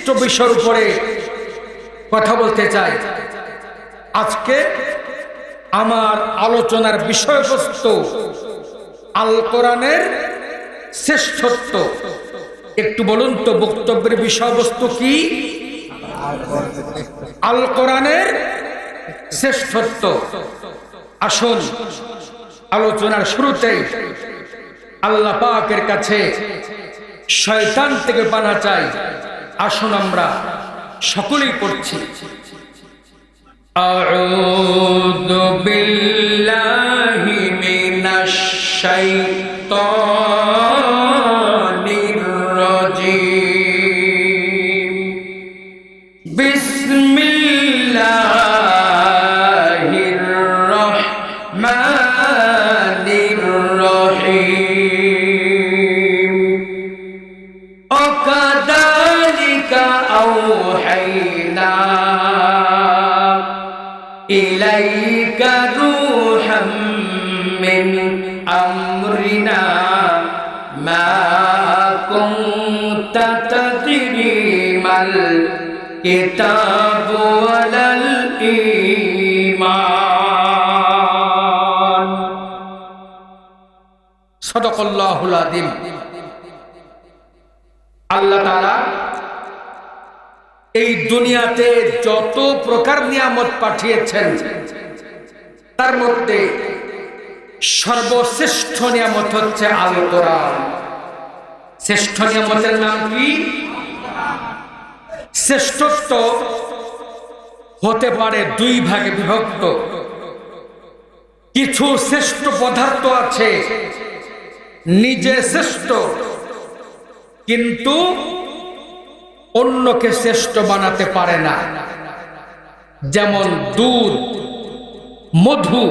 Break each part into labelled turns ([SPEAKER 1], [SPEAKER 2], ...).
[SPEAKER 1] নির্দিষ্ট বিষয়ের উপরে কথা বলতে চাই। আজকে আমার আলোচনার বিষয়বস্তু আল কোরআনের শ্রেষ্ঠত্ব। একটু বলুন তো বক্তব্যের বিষয়বস্তু কি? আল কোরআনের শ্রেষ্ঠত্ব। আসুন আলোচনার শুরুতেই আল্লাহ পাকের কাছে শয়তান থেকে পানা চাই। আসুন আমরা সকলেই পড়ছি। আউযু বিল্লাহি মিনাশ শাইতানির রাজীম। বিসমিল্লাহির রাহমানির রহিম। ওয়াকাযালিকা আওহাইনা ইলাইকা রূহাম মিন আমরিনা মা কুনতা তাদরি মাল কিতাবু ওয়ালাল ঈমান। সাদাকাল্লাহুল আযীম। আল্লাহ তাআলা এই দুনিয়াতে যত প্রকার নিয়ামত পাঠিয়েছেন তার মধ্যে সর্বশ্রেষ্ঠ নিয়ামত হচ্ছে আল কোরআন। শ্রেষ্ঠ নিয়ামতের নাম কি? শ্রেষ্ঠত্ব হতে পারে দুই ভাগে বিভক্ত। কিছু শ্রেষ্ঠ পদার্থ আছে নিজে শ্রেষ্ঠ, কিন্তু অন্যকে শ্রেষ্ঠ বানাতে পারে না। যেমন দুধ, মধু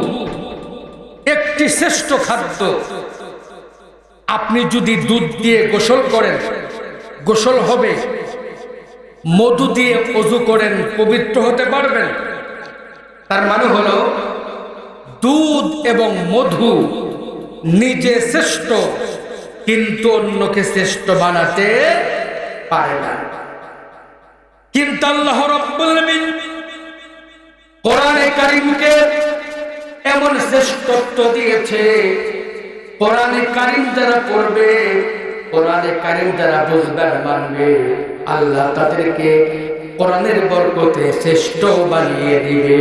[SPEAKER 1] একটি শ্রেষ্ঠ খাদ্য। আপনি যদি দুধ দিয়ে গোসল করেন, গোসল হবে। মধু দিয়ে ওযু করেন, পবিত্র হতে পারবেন। তার মানে হলো দুধ এবং মধু নিজে শ্রেষ্ঠ, কিন্তু অন্যকে শ্রেষ্ঠ বানাতে পারে না। কিন্তু আল্লাহ রাব্বুল আলামিন কোরআনে কারীমকে এমন শ্রেষ্ঠত্ব দিয়েছে, কোরআনে কারীম যারা পড়বে, কোরআনে কারীম যারা বুঝবে মানবে, আল্লাহ তাদেরকে কোরআনের বরকতে শ্রেষ্ঠ বানিয়ে দিবে।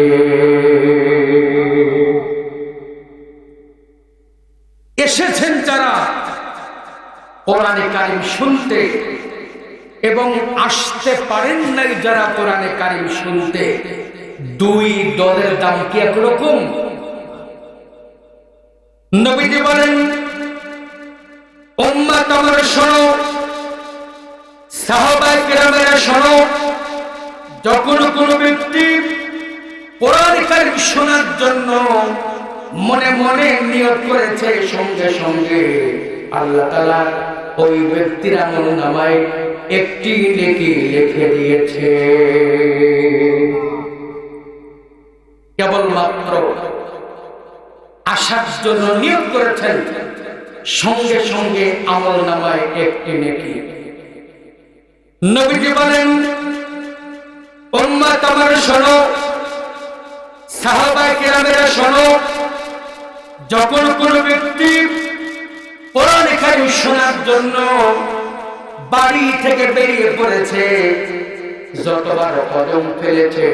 [SPEAKER 1] এসেছেন যারা কোরআনে কারীম শুনতে এবং আসতে পারেন নাই যারা কোরআনে কারীম শুনতে, দুই দলের দাম কি একরকম? নবীজি বলেন, উম্মত আমার শোনো, সাহাবায়ে কেরামেরা শোনো, যখন কোনো ব্যক্তি কোরআন কারীম শোনার জন্য মনে মনে নিয়ত করেছে, সঙ্গে সঙ্গে আল্লাহ তাআলা ওই ব্যক্তির আমলনামায় একটি নেকি লিখে দিয়েছে। কেবলমাত্র আসার জন্য নিয়ত করেছেন, সঙ্গে সঙ্গে আমলনামায় একটি নেকি। নবীজি বলেন, উম্মত আমার শোনো, সাহাবায়ে কেরামেরা শোনো, যখন কোনো ব্যক্তি কোরআন কারীম শোনার জন্য বাড়ি থেকে বেরিয়ে পড়েছে, যতবার কদম ফেলেছে,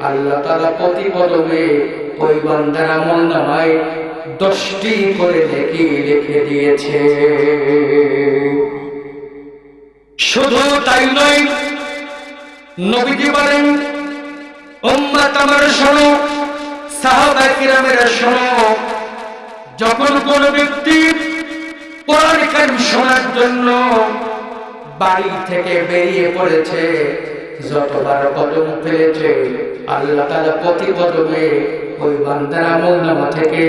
[SPEAKER 1] আল্লাহ তাআলা প্রতি কদমে ওই বান্দার আমলনামায় 10টি করে নেকি লিখে দিয়েছে। শুধু তাই নয়, নবীজি বলেন, উম্মত আমার শোনো, সাহাবায়ে কেরামেরা শোনো, যখন কোনো ব্যক্তি কোরআন কারীম শোনার জন্য বাড়ি থেকে বেরিয়ে পড়েছে, যতবার কদম ফেলেছে, আল্লাহ তাআলা প্রতি কদমে ওই বান্দার আমলনামা থেকে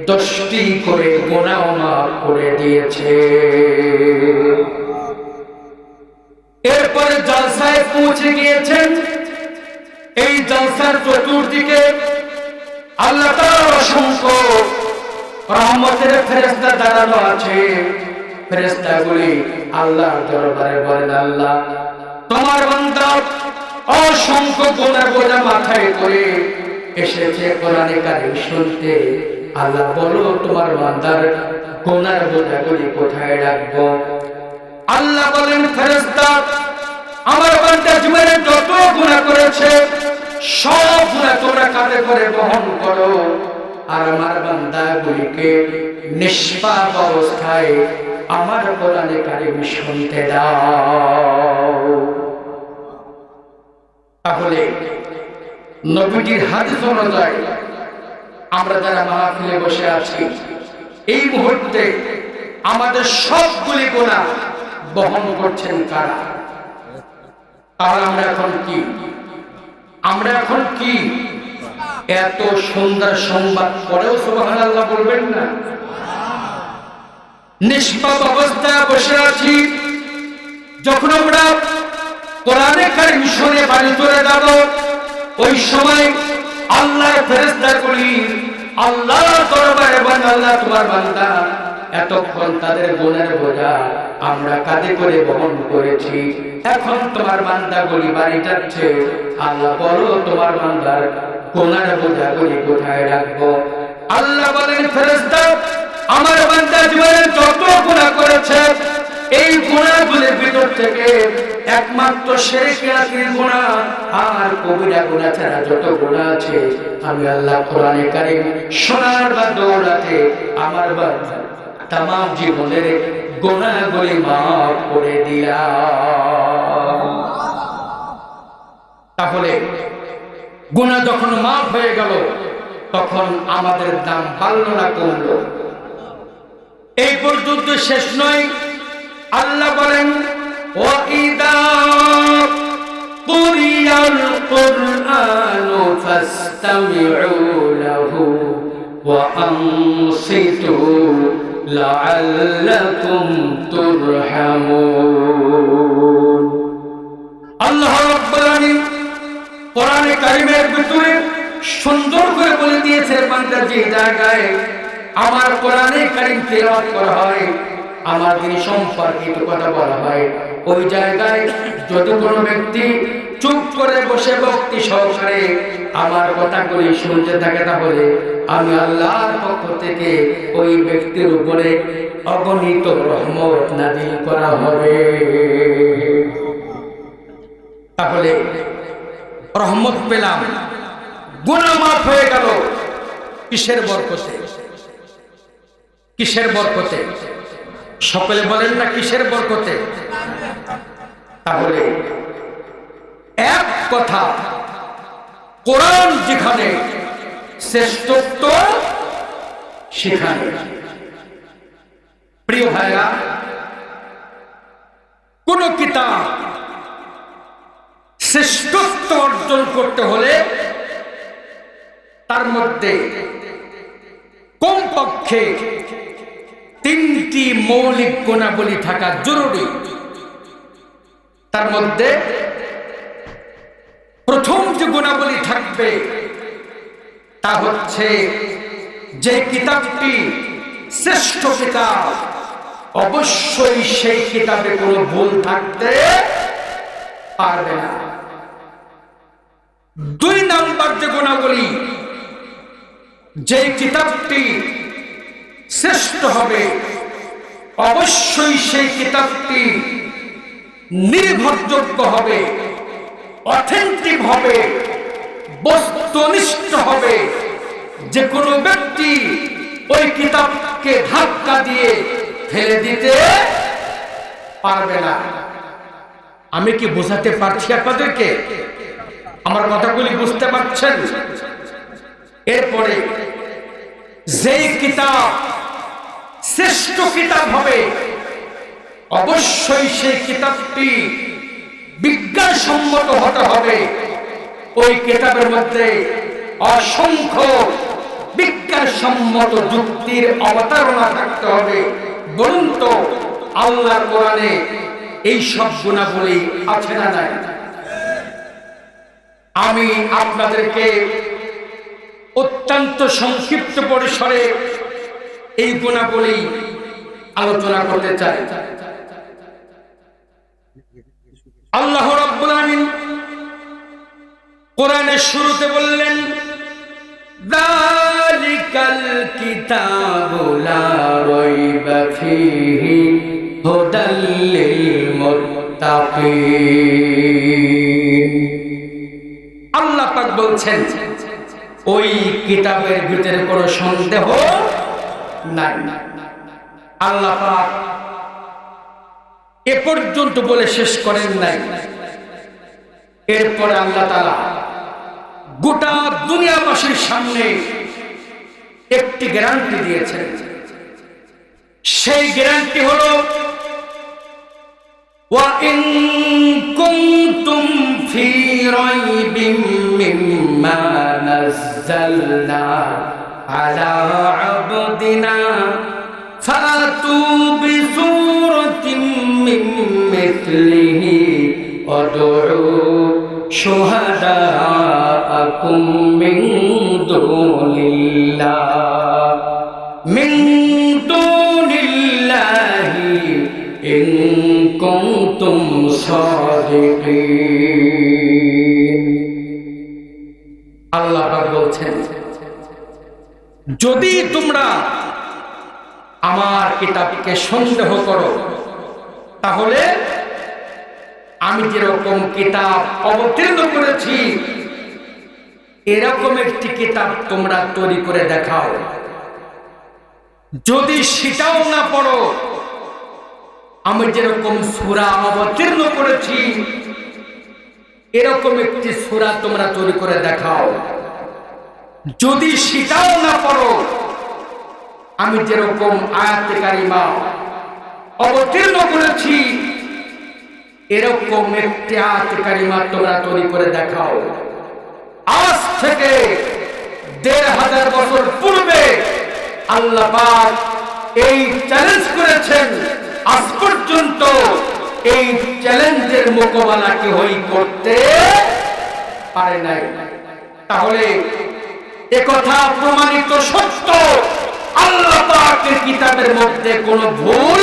[SPEAKER 1] 10টি করে গুনাহ মাফ করে দিয়েছে। এরপরে জলসায় পৌঁছে গিয়েছেন। এই জলসার চতুর্দিকে আল্লাহ তাআলার অসংখ্য রহমতের ফেরেশতা দাঁড়ানো আছে। ফেরেশতাগুলি আল্লাহর দরবারে বলেন, আল্লাহ তোমার বান্দা অসংখ্য গুনাহ বোঝা মাথায় করে এসেছে কোরআনে কারীম শুনতে। আল্লাহ বলো তোমার বান্দার গুনার বোঝাগুলি কোথায় রাখবো? আল্লাহ বলেন ফেরেশতা আমার বান্দা জীবনে যত গুনাহ করেছে সব গুনাহ তোমরা কাঁধে করে বহন করো, আর আমার বান্দাগুলিকে নিষ্পাপ অবস্থায় আমার কোরআনে কারীম শুনতে দাও। তাহলে নবীজির হাদিস অনুযায়ী আমরা যারা মাহফিলে বসে আছি এই মুহূর্তে আমাদের সবগুলি গুনাহ বহন করছেন কারা? তাহলে আমরা এখন কি এত সুন্দর সংবাদ পরেও সুবহানাল্লাহ বলবেন না? নিষ্পাপ অবস্থায় বসে আছি, যখন আমরা কোরআনে কারীম শুনে বাড়ি চলে যাব ওই সময় আল্লাহর ফেরেশতাগুলি আল্লাহর দরবারে বলেন আল্লাহ তোমার বান্দা এতক্ষণ তাদের গুনার বোঝা আমরা কাঁধে করে বহন করেছি, এখন তোমার বান্দাগুলি বাড়ি যাচ্ছে, আল্লাহ বলো তোমার বান্দার গুনার বোঝাগুলি কোথায় রাখবো? আল্লাহ বলেন ফেরেশতা আমার বান্দা জীবনে যত গুনাহ করেছে এই গুনাহগুলির ভিতর থেকে একমাত্র শিরকের গুনাহ আর কবিরা গুনাহ ছাড়া যত গুনাহ আছে আমি আল্লাহ কোরআনে কারীম শোনার দৌলতে আমার বান্দা तमाम জীবনের গুনাহগুলি মাফ করে দিলাম। তাহলে গুনাহ যখন মাফ হয়ে গেল তখন আমাদের দাম বাড়লো না কমলো? এই পর্যন্ত শেষ নয়, আল্লাহ বলেন ওয়াইদা কুরিয়াল কুরআনু ফাসতামিউ লাহু ওয়া আনসিতু লাআল্লাকুম তুরহামুন। আল্লাহ রাব্বুল আলামিন কোরআনে কারীমের ভিতরে সুন্দর করে বলে দিয়েছে বান্দা যে জায়গায় আমার কোরআনে কারীম তেলাওয়াত করা হয়, আমার দিন সম্পর্কিত কথা বলা হয়, ওই জায়গায় যদি কোনো ব্যক্তি চুপ করে বসে ভক্তি সহকারে আমার কথাগুলি শুনতে থাকে তাহলে আমি আল্লাহর পক্ষ থেকে ওই ব্যক্তির উপরে অগণিত রহমত নাযিল করা হবে। তাহলে রহমত পেলাম, গুনাহ মাফ হয়ে গেল, কিসের বরকতে? কিসের বরকতে? সকলে বলেন না কিসের বরকতে? তাহলে এক কথা, কোরআন যেখানে শ্রেষ্ঠত্ব সেখানে প্রিয় ভাইরা কোন কিতাব শ্রেষ্ঠত্ব অর্জন করতে হলে তার মধ্যে কমপক্ষে তিনটি মৌলিক গুণাবলী থাকা জরুরি। তার মধ্যে প্রথম যে গুণাবলী থাকবে তা হচ্ছে যে কিতাবটি শ্রেষ্ঠ কিতাব অবশ্যই সেই কিতাবে কোনো ভুল থাকতে পারবে না। দুই নাম্বার যে গুণাবলী, যে কিতাবটি শ্রেষ্ঠ হবে অবশ্যই সেই কিতাবটি নির্ভরযোগ্য হবে, অথেন্টিক হবে, বস্তুনিষ্ঠ হবে, যে কোনো ব্যক্তি ওই কিতাবকে ধাক্কা দিয়ে ফেলে দিতে পারবে না। আমি কি বোঝাতে পারছি আপনাদেরকে? আমার কথাগুলি বুঝতে পারছেন? এরপরে যেই কিতাব শ্রেষ্ঠ কিতাব হবে অবশ্যই সেই কিতাবটি বিজ্ঞানসম্মত হতে হবে। ওই কিতাবের মধ্যে অসংখ্য বিজ্ঞানসম্মত যুক্তির অবতারণা থাকতে হবে। বলুন তো আল্লাহর কোরআনে এই সব গুণাবলী আছে না নাই? আমি আপনাদেরকে অত্যন্ত সংক্ষিপ্ত পরিসরে এই গুণাবলী আলোচনা করতে চাই। আল্লাহ রাব্বুল আলামিন কোরআনের শুরুতে বললেন যালিকাল কিতাবু লা রাইবা ফীহি হুদাল লিল মুত্তাকিন। আল্লাহ পাক বলছেন ওই কিতাবের ভিতরে কোনো সন্দেহ নাই। আল্লাহ পাক এ পর্যন্ত বলে শেষ করেন নাই। এরপরে আল্লাহ তাআলা গোটা দুনিয়াবাসীর সামনে একটি গ্যারান্টি দিয়েছেন। সেই গ্যারান্টি হলো ওয়া ইন কুনতুম ফি রাইবিম মিম্মা নাযালনা আলা আবদিনা ফাতু বিসূরাতিন মিন মিথলিহি ওয়াদউ শুহাদাআকুম মিন দুনিল্লাহি ইন কুনতুম সাদিকিন। আল্লাহ পাক বলছেন যদি তোমরা আমার কিতাবকে সন্দেহ করো তাহলে আমি যেরকম কিতাব অবতীর্ণ করেছি এরকম একটি কিতাব তোমরা তৈরি করে দেখাও। যদি সেটাও না পড়ো আমি যেরকম সূরা অবতীর্ণ করেছি এরকম একটি সূরা তোমরা তৈরি করে দেখাও। যদি সেটাও না পড়ো আমি যেরকম আয়াতে কারিমা অবতীর্ণ করেছি এরকম একটি আয়াতে কারিমা তোমরা তৈরি করে দেখাও। আজ থেকে ১৫০০ বছর পূর্বে আল্লাহ পাক এই চ্যালেঞ্জ করেছেন। আজ পর্যন্ত এই চ্যালেঞ্জের মোকাবেলা কেউই করতে পারে নাই। তাহলে একথা প্রমাণিত সত্য আল্লাহ পাকের কিতাবের মধ্যে কোনো ভুল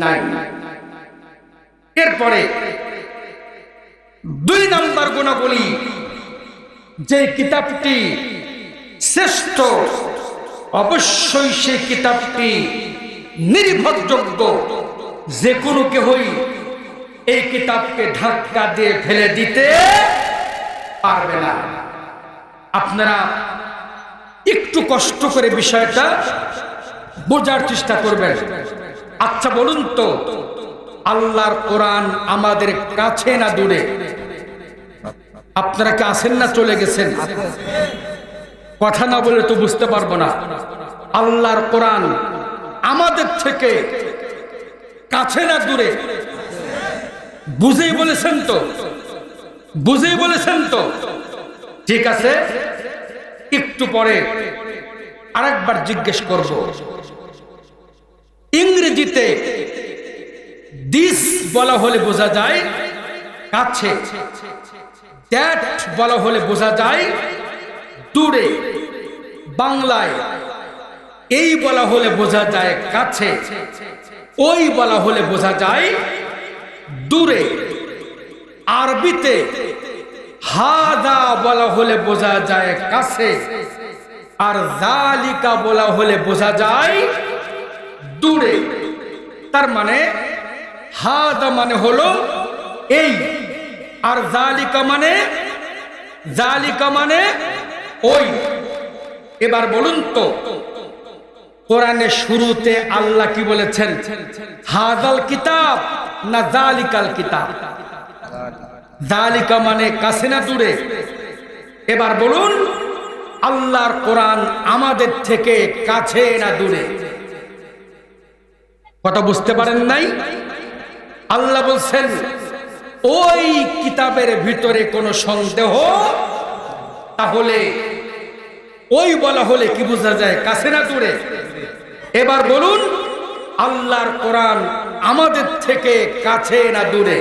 [SPEAKER 1] নাই। এরপরে ২ নম্বর গুণাবলী, যে কিতাবটি শ্রেষ্ঠ অবশ্যই সেই কিতাবটি নির্ভরযোগ্য। যে কোনো কেউই এই কিতাবকে ধাক্কা দিয়ে ফেলে দিতে পারবে না। আপনারা একটু কষ্ট করে বিষয়টা বোঝার চেষ্টা করবেন। আচ্ছা বলুন তো আল্লাহর কোরআন আমাদের কাছে না দূরে? আপনারা কি আছেন না চলে গেছেন? কথা না বলে তো বুঝতে পারবো না। আল্লাহর কোরআন আমাদের থেকে কাছে না দূরে? বুঝেই বলেছেন তো? বুঝেই বলেছেন তো? ঠিক আছে, একটু পরে আরেকবার জিজ্ঞেস করব। ইংরেজিতে দিস বলা হলে বোঝা যায় কাছে, দ্যাট বলা হলে বোঝা যায় দূরে। বাংলায় এই বলা হলে বোঝা যায় কাছে, ওই বলা হলে বোঝা যায় দূরে। আরবিতে হাদা বলা হলে বোঝা যায় কাছে, আর যালিকা বলা হলে বোঝা যায় দূরে। তার মানে হাদা মানে হলো এই, আর যালিকা মানে ওই। এবার বলুন তো কোরআনের শুরুতে আল্লাহ কি বলেছেন? হাদাল কিতাব না যালিকাল কিতাব? যালিকা মানে কাছে না দূরে? এবার বলুন আল্লাহর কোরআন আমাদের থেকে কাছে না দূরে? কথা বুঝতে পারেন নাই? আল্লাহ বলছেন ওই কিতাবের ভিতরে কোনো সন্দেহ, তাহলে ওই বলা হলে কি বোঝা যায় কাছে না দূরে? এবার বলুন আল্লাহর কোরআন আমাদের থেকে কাছে না দূরে?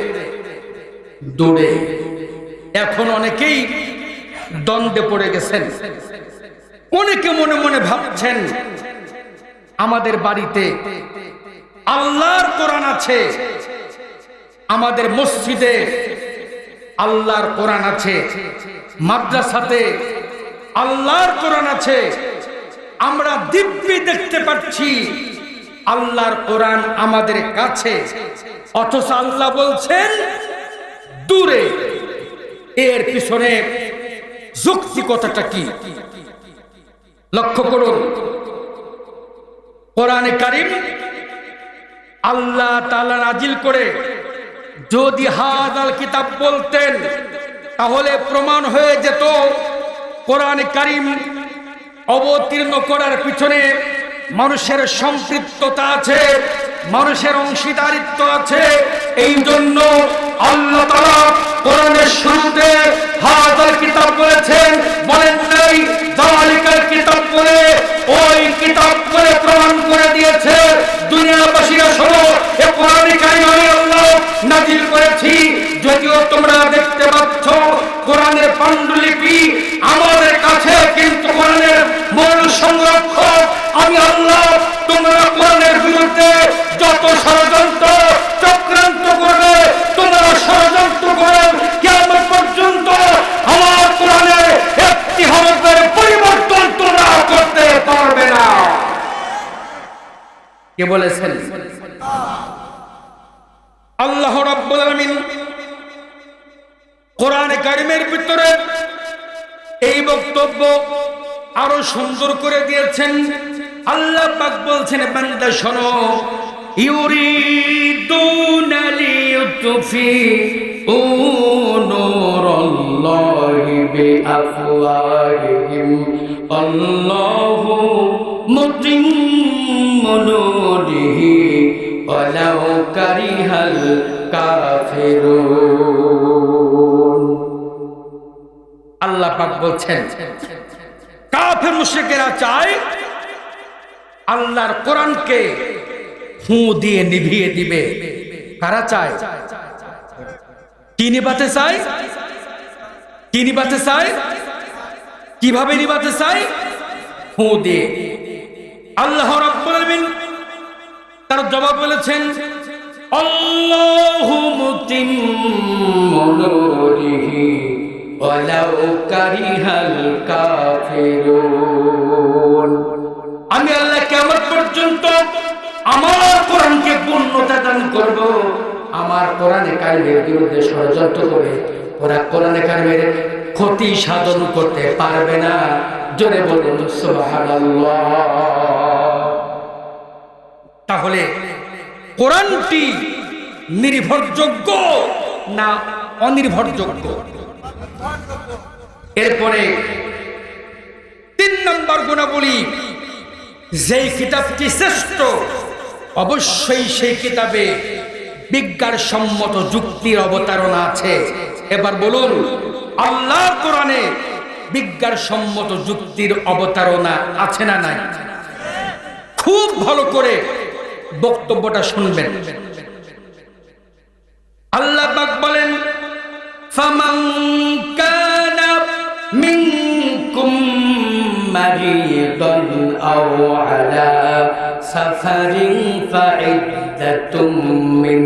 [SPEAKER 1] দূরে। এখন অনেকেই দ্বন্দ্বে পড়ে গেছেন। অনেকে মনে মনে ভাবছেন আমাদের বাড়িতে আল্লাহর কোরআন আছে, আমাদের মসজিদে আল্লাহর কোরআন আছে, মাদ্রাসাতে আল্লাহর কোরআন আছে, আমরা দিব্যি দেখতে পাচ্ছি আল্লাহর কোরআন আমাদের কাছে, অথচ আল্লাহ বলছেন দূরে। এর পিছনে যৌক্তিকতাটা কি? লক্ষ্য করুন, কোরআনে কারীম আল্লাহ তাআলা নাজিল করে যদি হাযাল কিতাব বলতেন তাহলে প্রমাণ হয়ে যেত কোরআনে কারীম অবতীর্ণ করার পিছনে মানুষের সম্পৃক্ততা আছে, মানুষের অংশীদারিত্ব আছে। এই জন্য আল্লাহ তাআলা কোরআনের শুরুতে হাযাল কিতাব বলেছেন, বলেন নাই যালিকাল কিতাব বলে। ওই কিতাব বলে প্রমাণ করে দিয়েছে দুনিয়াবাসীরা শোনো, এ কোরআনে কারীম আমি আল্লাহ নাজিল করেছি। যদিও তোমরা দেখতে পাচ্ছ কোরআনের পাণ্ডুলিপি আমাদের কাছে, কিন্তু কোরআনের মূল সংরক্ষক আমি আল্লাহ। তোমরা কোরআনের বিরুদ্ধে যত ষড়যন্ত্র চক্রান্ত করবে, তোমরা ষড়যন্ত্র করে কিয়ামত পর্যন্ত আমার কোরআনের একটি হরফের পরিবর্তন তোমরা করতে পারবে না। কে বলেছেন? আল্লাহ রাব্বুল আলামিন কোরআনে কারীমের ভিতরে এই বক্তব্য আরো সুন্দর করে দিয়েছেন। আল্লাহ পাক বলছেন, বান্দা শোনো, ইউরিদুনা লিইউতফিউ নূরাল্লাহি বিআফওয়াহিহিম আল্লাহু মুতিম্মু নূরিহি ওয়ালাউ কারিহাল কাফিরুন। আল্লাহ পাক বলছেন কাফের মুশরিকেরা চায় আল্লাহর কোরআনকে ফু দিয়ে নিভিয়ে দিবে। কারা চায়? কি নিভাতে চায়? কি নিভাতে চায়? কিভাবে নিভাতে চায়? ফু দিয়ে। আল্লাহ রাব্বুল আলামিন তার জবাব বলেছেন, আল্লাহু মুতিম্মু নূরিহি ওয়ালাউ কারিহাল কাফিরুন। আমি আল্লাহ কিয়ামত পর্যন্ত আমার কোরআনকে পূর্ণতা দান করব। আমার কোরআনে কারীমের বিরুদ্ধে ষড়যন্ত্র করে ওরা কোরআনে কারীমের ক্ষতি সাধন করতে পারবে না। জোরে বলুন সুবহানাল্লাহ। তাহলে কোরআনটি নির্ভরযোগ্য না অনির্ভরযোগ্য? এরপরে 3 নম্বর গুণাবলী, যেই কিতাবটি শ্রেষ্ঠ অবশ্যই সেই কিতাবে বিজ্ঞানসম্মত যুক্তির অবতারণা আছে। এবার বলুন, আল্লাহর কোরআনে বিজ্ঞানসম্মত যুক্তির অবতারণা আছে না নাই? খুব ভালো করে বক্তব্যটা শুনবেন। আল্লাহ পাক বলেন, ফামান কানা মিনকুম মারিদান আও আলা সাফারিন ফাইদ্দাতুম মিন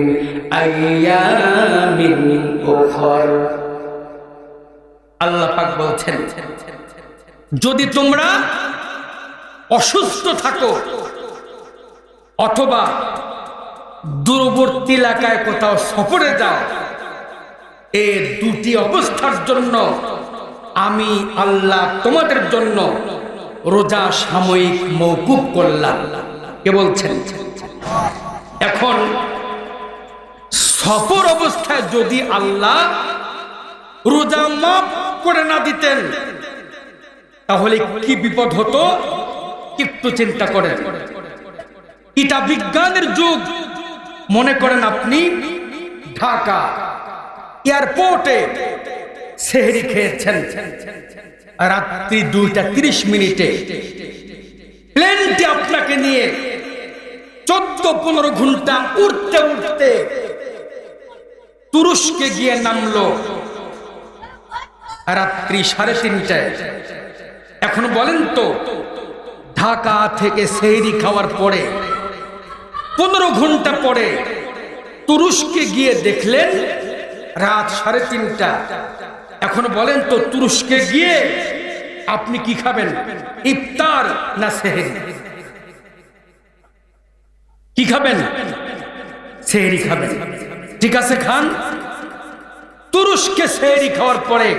[SPEAKER 1] আইয়ামিন উখর। আল্লাহ পাক বলছেন, যদি তোমরা অসুস্থ থাকো অথবা দূরবর্তী এলাকায় কোথাও সফরে যাও, এই দুটি অবস্থার জন্য আমি আল্লাহ তোমাদের জন্য রোজা সাময়িক মওকুফ করলাম। কে বলছেন? এখন সফর অবস্থায় যদি আল্লাহ রোজা মাফ করে না দিতেন তাহলে কি বিপদ হতো একটু চিন্তা করেন। এটা বিজ্ঞানের যুগ। মনে করেন আপনি ঢাকা এয়ারপোর্টে সেহরি খেয়েছেন রাত্রি 2:30 প্লেনটি আপনাকে নিয়ে 14-15 ঘন্টা উড়তে উড়তে তুরস্কে গিয়ে নামলো রাত্রি 3:30টায়। এখন বলেন তো, ঢাকা থেকে সেহরি খাওয়ার পরে 15 ঘন্টা পরে তুরস্কে গিয়ে দেখলেন রাত 3:30। এখন বলেন তো তুরস্কে গিয়ে আপনি কি খাবেন, ইফতার না সেহরি? কি খাবেন? সেহরি খাবেন। ঠিক আছে, খান। তুরস্কে সেহরি খাওয়ার পরে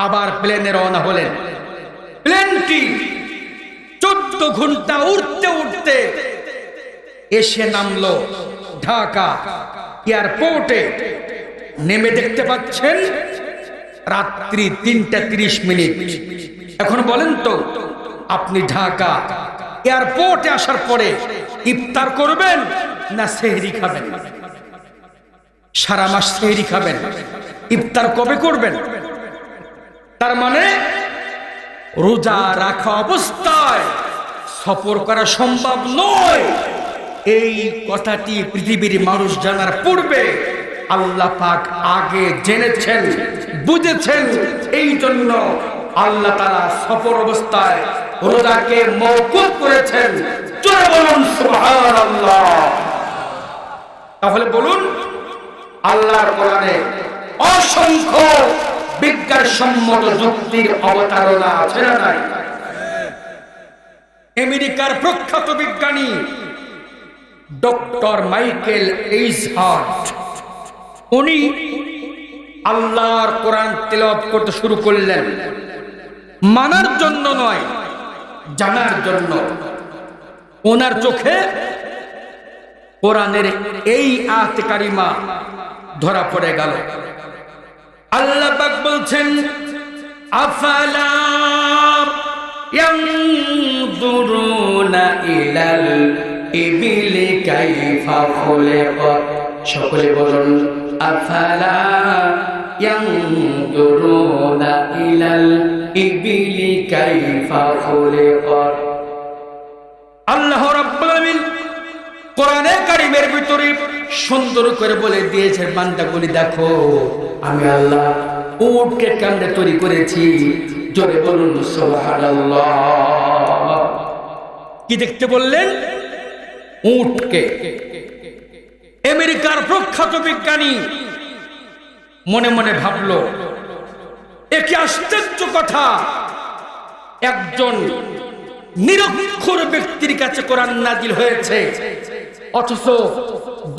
[SPEAKER 1] আবার প্লেনে রওনা হলেন। প্লেনটি 14 ঘন্টা উড়তে উড়তে এসে নামলো ঢাকা এয়ারপোর্টে। নেমে দেখতে পাচ্ছেন রাত্রি 3:30। এখন বলেন তো আপনি ঢাকা এয়ারপোর্টে আসার পরে ইফতার করবেন না সেহরি খাবেন? সারা মাস সেহরি খাবেন, ইফতার কবে করবেন? তার মানে রোজা রাখা অবস্থায় সফর করা সম্ভব নয়। এই কথাটি পৃথিবীর মানুষ জানার পূর্বে আল্লাহ পাক আগে জেনেছেন, বুঝেছেন। এই জন্য আল্লাহ তাআলা সফর অবস্থায় রোজাকে মওকুফ করেছেন। জোরে বলুন সুবহানাল্লাহ। তাহলে বলুন, আল্লাহর কোরআনে অসংখ্য বিজ্ঞানসম্মত যুক্তির অবতারণা আছে না নাই? আমেরিকার প্রখ্যাত বিজ্ঞানী ডক্টর মাইকেল এইজহার্ট, উনি আল্লাহর কোরআন তেলাওয়াত করতে শুরু করলেন, মানার জন্য নয়, জানার জন্য। ওনার চোখে কোরআনের এই আয়াত কারিমা ধরা পড়ে গেল। আল্লাহ পাক বলছেন, আফালা ইয়ানজুরুনা ইলাল ইবিলি কাইফা খুলিকাত। সকলে বলুন, আফালা ইয়ানজুরুনা ইলাল ইবিলি কাইফা খুলিকাত। আল্লাহ রাব্বুল আলামিন কোরআনে কারিমের ভিতরে সুন্দর করে বলে দিয়েছেন, বান্দাগুলি দেখো আমি আল্লাহ উটকে কেমনে তৈরি করেছি। জোরে বলুন সুবহানাল্লাহ। কি দেখতে বললেন? উটকে। আমেরিকার প্রখ্যাত বিজ্ঞানী মনে মনে ভাবলো, এ কি আশ্চর্য কথা, একজন নিরক্ষর ব্যক্তির কাছে কোরআন নাজিল হয়েছে, অথচ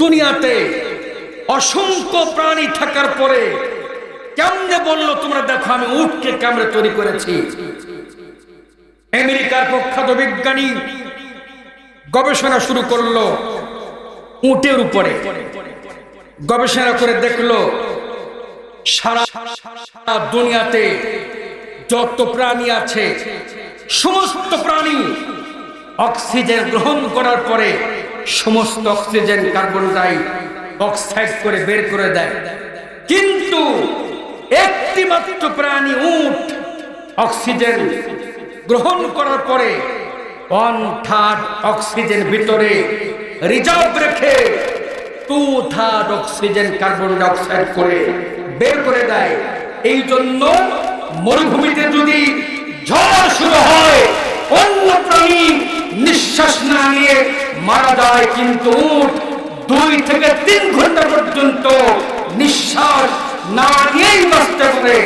[SPEAKER 1] দুনিয়াতে অসংখ্য প্রাণী থাকার পরে কেমনে বললো তোমরা দেখো আমি উটকে কেমনে তৈরি করেছি। আমেরিকার প্রখ্যাত বিজ্ঞানী গবেষণা শুরু করলো উটের উপরে। গবেষণা করে দেখলো সারা দুনিয়াতে যত প্রাণী আছে সমস্ত প্রাণী অক্সিজেন গ্রহণ করার পরে সমস্ত অক্সিজেন কার্বন ডাই অক্সাইড করে বের করে দেয়, কিন্তু একটি মাত্র প্রাণী উট অক্সিজেন গ্রহণ করার পরে 1/3 অক্সিজেন ভিতরে রিজার্ভ রেখে 2/3 অক্সিজেন কার্বন ডাই অক্সাইড করে বের করে দেয়। এই জন্য মরুভূমিতে যদি ঝড় শুরু হয় অন্য প্রাণী নিঃশ্বাস না নিয়ে মারা যায়, কিন্তু উট 2 থেকে 3 ঘন্টা পর্যন্ত নিঃশ্বাস না নিয়েই বাঁচতে পারে।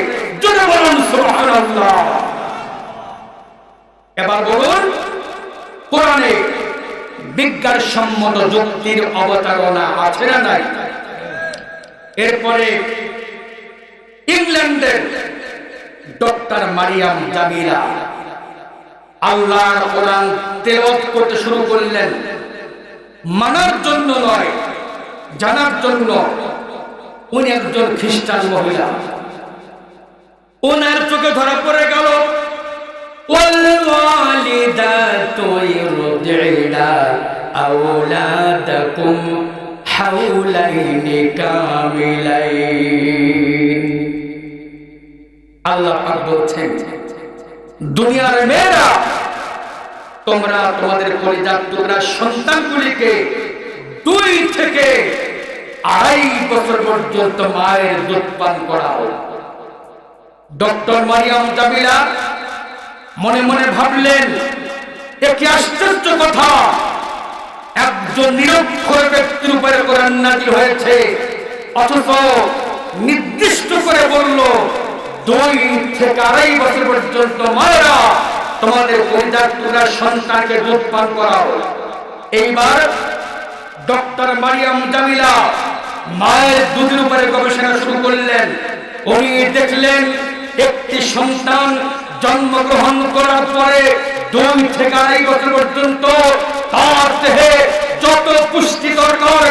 [SPEAKER 1] জোরে বলুন সুবহানাল্লাহ। এবার বলুন, কোরআনে বিজ্ঞানসম্মত যুক্তির অবতারণা আছে না নাই? এরপরে ইংল্যান্ডের ডক্টর মারিয়াম জামিলা আল্লাহর কোরআন তেলাওয়াত করতে শুরু করলেন, মানার জন্য নয়, জানার জন্য। উনি একজন খ্রিস্টান মহিলা। ওনার চোখে ধরা পড়ে গেল ওয়াল ওয়ালিদাতু ইরদি'না আওলাদাকুম হাওলাইনি কামিলাইন। আল্লাহ পাক বলছেন, দুনিয়ার মেয়েরা তোমরা তোমাদের কলিজার টুকরা সন্তানগুলিকে 2 থেকে 2.5 বছর পর্যন্ত মায়ের দুধ পান করাও। ডক্টর মারিয়াম জামিলা মনে মনে ভাবলেন, এ কি আশ্চর্য কথা, একজন নিরক্ষর ব্যক্তির উপরে কোরআন নাযিল হয়েছে, অথচ নির্দিষ্ট করে বলল 2 থেকে 2.5 বছর পর্যন্ত মায়েরা তোমাদের পরিবার সন্তানকে দুধ পান করাও। এইবার ডক্টর মারিয়াম জামিলা মায়ের দুধের উপরে গবেষণা শুরু করলেন। উনি দেখলেন একটি সন্তান জন্মগ্রহণ করার পরে 2 থেকে 2.5 বছর পর্যন্ত তার দেহে যত পুষ্টি দরকার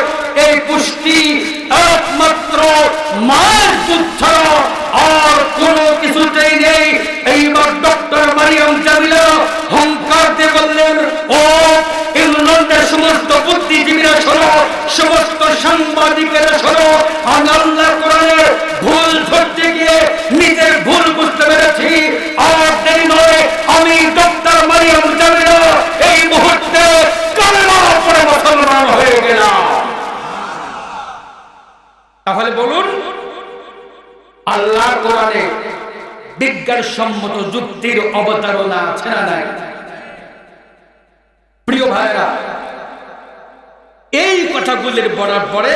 [SPEAKER 1] এই পুষ্টি একমাত্র মায়ের দুধ ছাড়া আর কোনো কিছুতেই নেই। এইবার ডক্টর মারিয়াম জামিলা হংকার দিয়ে বললেন, ও ইংল্যান্ডের সমস্ত বুদ্ধিজীবীরা শোনো, সমস্ত সাংবাদিকেরা শোনো, আমি আল্লাহর কোরআনের ভুল ধরতে গিয়ে নিজের ভুল বুঝতে পেরেছি। আর দেরি নয়, আমি ডক্টর মারিয়াম জামিলা এই মুহূর্তে কালেমা পড়ে মুসলমান হয়ে গেলাম। তাহলে বলুন, আল্লাহর কোরআনে বিজ্ঞানসম্মত যুক্তির অবতারণা আছে না নাই? প্রিয় ভাইরা, এই কথাগুলির বলার পরে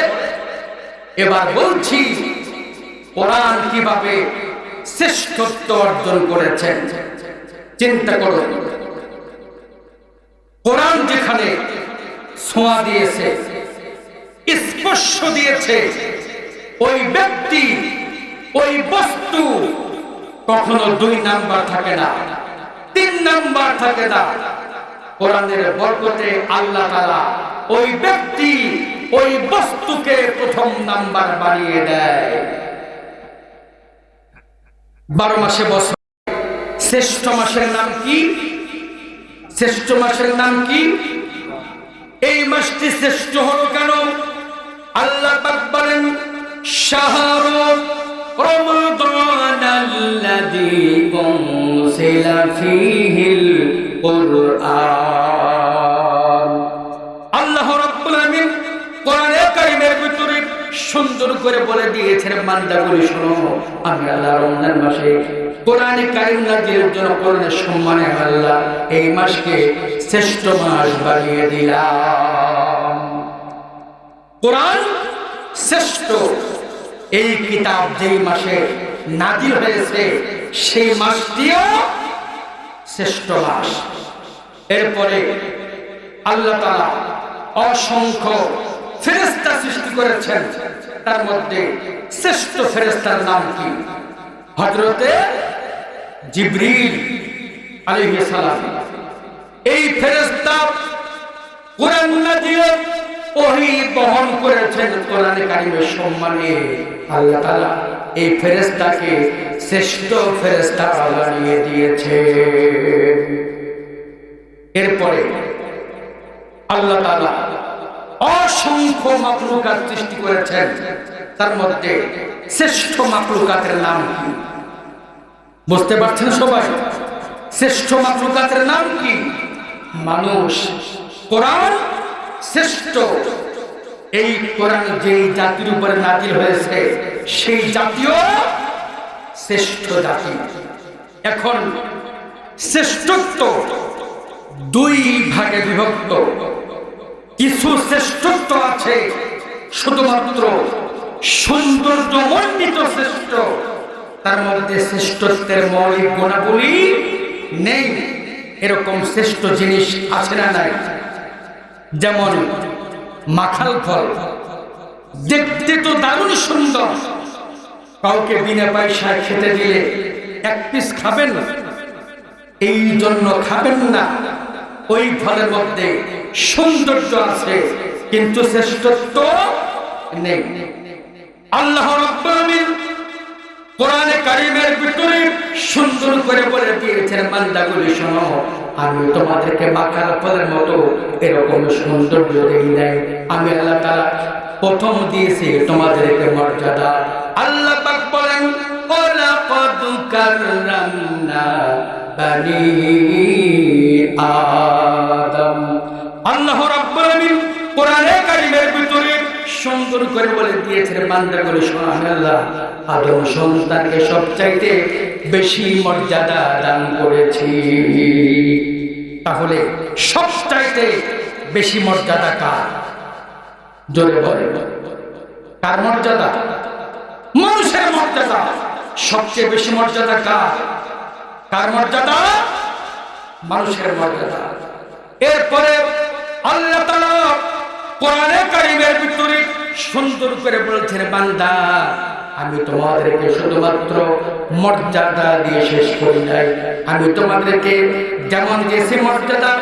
[SPEAKER 1] এবার বলছি কোরআন কিভাবে শ্রেষ্ঠত্ব অর্জন করেছেন। চিন্তা করুন, কোরআন যেখানে ছোঁয়া দিয়েছে, স্পর্শ দিয়েছে, ওই ব্যক্তি, ওই বস্তু কখনো 2 নাম্বার থাকে না, 3 নাম্বার থাকে না। কোরআনের বরকতে আল্লাহ তাআলা ওই ব্যক্তি, ওই বস্তুকে প্রথম নাম্বার বানিয়ে দেয়। 12 মাসে বছর শ্রেষ্ঠ মাসের নাম কি? শ্রেষ্ঠ মাসের নাম কি? এই মাসটি শ্রেষ্ঠ হলো কেন? আল্লাহ পাক বলেন, শাহরু রমাদানাল্লাযী উনজিলা ফীহিল কুরআন। আল্লাহ রাব্বুল আমিন কোরআনে কারীমের ভিতরে সুন্দর করে বলে দিয়েছেন, বান্দাগুলি শোনো, আমি আল্লাহ রমজান মাসে কোরআনে কারীম নাযিলের জন্য কোরআনের সম্মানে আল্লাহ এই মাসকে শ্রেষ্ঠ মাস বানিয়ে দিলাম। কোরআন শ্রেষ্ঠ। এই কিতাব যেই মাসে নাযিল হয়েছে সেই মাসটিও শ্রেষ্ঠ মাস। এরপরে আল্লাহ তাআলা অসংখ্য ফেরেশতা সৃষ্টি করেছেন, তার মধ্যে শ্রেষ্ঠ ফেরেশতার নাম কি? হযরতে জিবরিল আলাইহিস সালাম। এই ফেরেশতা কোরআন নাযিলের ওহী বহন করেছেন কোরআনে কারীমের সম্মানে। আল্লাহ তাআলা এই ফেরেশতাকে শ্রেষ্ঠ ফেরেশতা বানিয়ে দিয়েছে। এরপরে আল্লাহ তাআলা অসংখ্য মাখলুকাত সৃষ্টি করেছেন, তার মধ্যে শ্রেষ্ঠ মাখলুকাতের নাম কি? বুঝতে পারছেন সবাই? শ্রেষ্ঠ মাখলুকাতের নাম কি? মানুষ। কোরআন শ্রেষ্ঠ। এই কোরআন যেই জাতির উপরে নাযিল হয়েছে সেই জাতীয় শ্রেষ্ঠ জাতি। এখন শ্রেষ্ঠত্ব 2 ভাগে বিভক্ত। কিছু শ্রেষ্ঠত্ব আছে শুধুমাত্র সৌন্দর্যমণ্ডিত শ্রেষ্ঠ, তার মধ্যে শ্রেষ্ঠত্বের মৌলিক গুণাবলী নেই। এরকম শ্রেষ্ঠ জিনিস আছে না নাই? যেমন মাখাল ফল, দেখতে তো দারুণ সুন্দর, কাউকে বিনা পয়সায় খেতে দিলে 1 পিস খাবেন, এই জন্য খাবেন না। ওই ফলের মধ্যে সৌন্দর্য আছে কিন্তু শ্রেষ্ঠত্ব নেই। আল্লাহ রাব্বুল আমিন কোরআনে কারীমের ভিতরে সুন্দর করে বলে দিয়েছেন, বান্দাগুলি শোনো, আমি তোমাদেরকে মাখাল ফলের মতো এরকম সৌন্দর্য দেই নাই। আমি আল্লাহ তাআলা প্রথম দিয়েছি তোমাদেরকে মর্যাদা। আল্লাহ পাক বলেন, ওয়ালাকাদ কাররামনা বানি আদম। আল্লাহ রাব্বুল আমিন কোরআনে কারীমের ভিতরে সুন্দর করে বলে দিয়েছেন, বান্দাগুলো শোনো, আমি আল্লাহ আদম সন্তানকে সবচাইতে বেশি মর্যাদা দান করেছি। তাহলে সবচাইতে বেশি মর্যাদা কার? জোরে বলে। কার মর্যাদা? মানুষের মর্যাদা। সবচেয়ে বেশি মর্যাদা কার? কার মর্যাদা? মানুষের মর্যাদা। এরপরে আল্লাহ তাআলা কোরআনে কারীমের ভিতরে সুন্দর করে বলছেন, বান্দা আমি তোমাদেরকে শুধুমাত্র মর্যাদা দিয়ে শেষ করি নাই, আমি তোমাদেরকে যেমন দিয়েছি মর্যাদা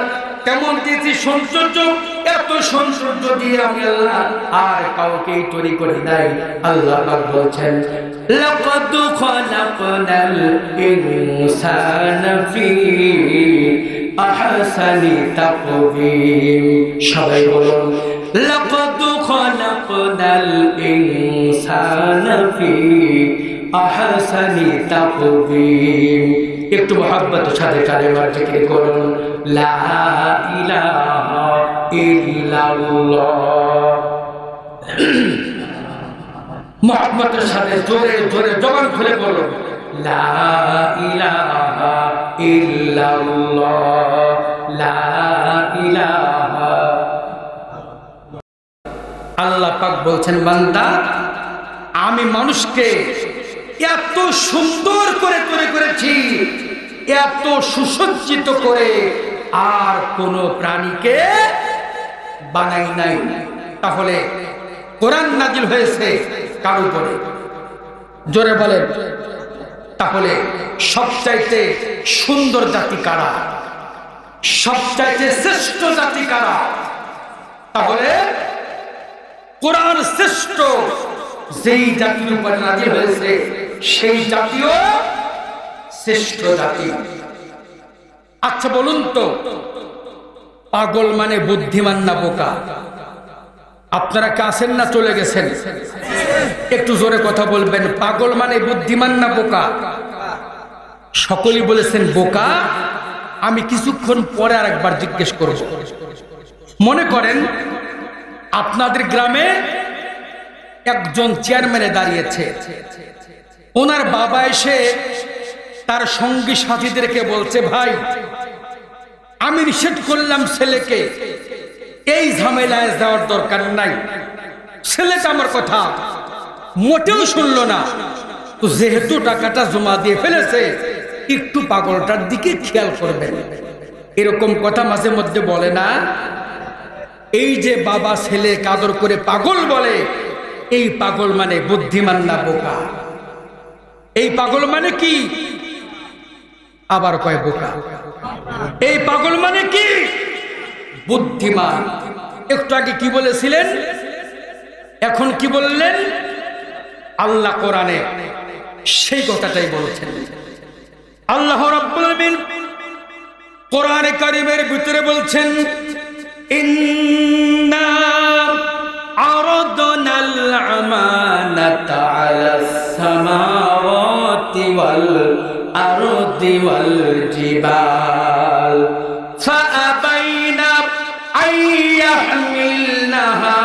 [SPEAKER 1] তেমন দিয়েছি সৌন্দর্য। এত সৌন্দর্য দিয়ে আমি আল্লাহ আর কাউকেই তৈরি করি নাই। আল্লাহ পাক বলছেন, লাকাদ খালাকনাল ইনসানা ফি আহসানি তাকওয়িম। সবাই বলুন, লাকাদ খালাকনাল ইনসানা ফি আহসানি তাকওয়িম। একটু মহব্বতের সাথে কালেমার জিকির করুন, লা ইলাহা ইল্লাল্লাহ। মহব্বতের সাথে জোরে জোরে জবান খুলে বলুন, লা ইলাহা ইল্লাল্লাহ, লা ইলাহা। আল্লাহ পাক বলছেন, বান্দা আমি মানুষকে এত সুন্দর করে তৈরি করেছি, এত সুসজ্জিত করে আর কোন প্রাণীকে বানাই নাই। তাহলে কোরআন নাজিল হয়েছে কার উপরে? জোরে বলেন। তাহলে সবচাইতে সুন্দর জাতি কারা? সবচাইতে শ্রেষ্ঠ জাতি কারা? তাহলে কোরআন শ্রেষ্ঠ। যেই জাতির উপর নাজিল হয়েছে সেই জাতীয় শ্রেষ্ঠ জাতি। আচ্ছা বলুন তো, পাগল মানে বুদ্ধিমান না বোকা? আপনারা কে আছেন না চলে গেছেন? একটু জোরে কথা বলবেন, পাগল মানে বুদ্ধিমান না বোকা? সকলেই বলেছেন বোকা। আমি কিছুক্ষণ পরে আরেকবার জিজ্ঞেস করব। মনে করেন আপনাদের গ্রামে একজন চেয়ারম্যানে দাঁড়িয়েছে, ওনার বাবা এসে তার সঙ্গী সাথীদেরকে বলছে, ভাই আমি নিষেধ করলাম ছেলেকে এই ঝামেলায় যাওয়ার দরকার নাই, ছেলেটা আমার কথা মোটেও শুনলো না, তো যেহেতু টাকাটা জমা দিয়ে ফেলেছে একটু পাগলটার দিকে খেয়াল করবেন। এরকম কথা মাঝে মধ্যে বলে না? এই যে বাবা ছেলে কাদর করে পাগল বলে, এই পাগল মানে বুদ্ধিমান না বোকা? এই পাগল মানে কি? আবার কয় বোকা। এই পাগল মানে কি? বুদ্ধিমান। একটু আগে কি বলেছিলেন, এখন কি বললেন? আল্লাহ কোরআনে সেই কথাটাই বলেছেন। আল্লাহ রাব্বুল আলামিন কোরআনে কারীমের ভিতরে বলছেন, ইন্না আরাদনাল আমানাতা আলাস সামাওয়াতি ওয়াল আরদি ওয়াল জিবাল ফাআবাইনা আন ইয়াহমিলনাহা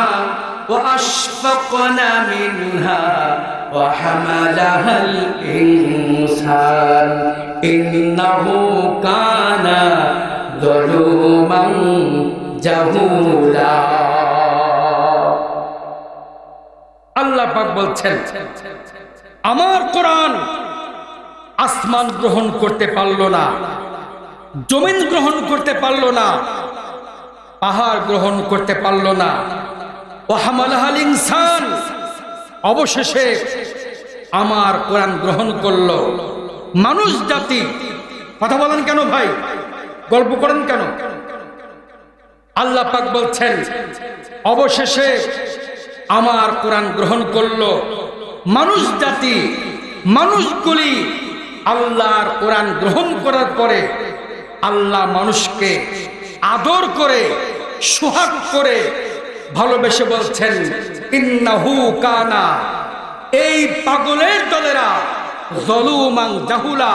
[SPEAKER 1] ওয়া আশফাকনা মিনহা ওয়া হামালাহাল ইনসান ইন্নাহু কানা যালুমান জাহুলা। আল্লাহ পাক বলছেন, আমার কোরআন আসমান গ্রহণ করতে পারলো না, জমিন গ্রহণ করতে পারলো না, পাহাড় গ্রহণ করতে পারলো না, ওয়া হামালাহাল ইনসান, অবশেষে আমার কোরআন গ্রহণ করলো মানুষ জাতি। কথা বলেন কেন ভাই? গল্প করেন কেন? আল্লাহ পাক বলছেন, অবশেষে আমার কোরআন গ্রহণ করলো মানুষ জাতি। মানুষগুলি আল্লাহর কোরআন গ্রহণ করার পরে আল্লাহ মানুষকে আদর করে সোহাগ করে ভালোবেসে বলছেন, ইন্নাহু কানা, এই পাগলের দলেরা, যালুমান জাহুলা,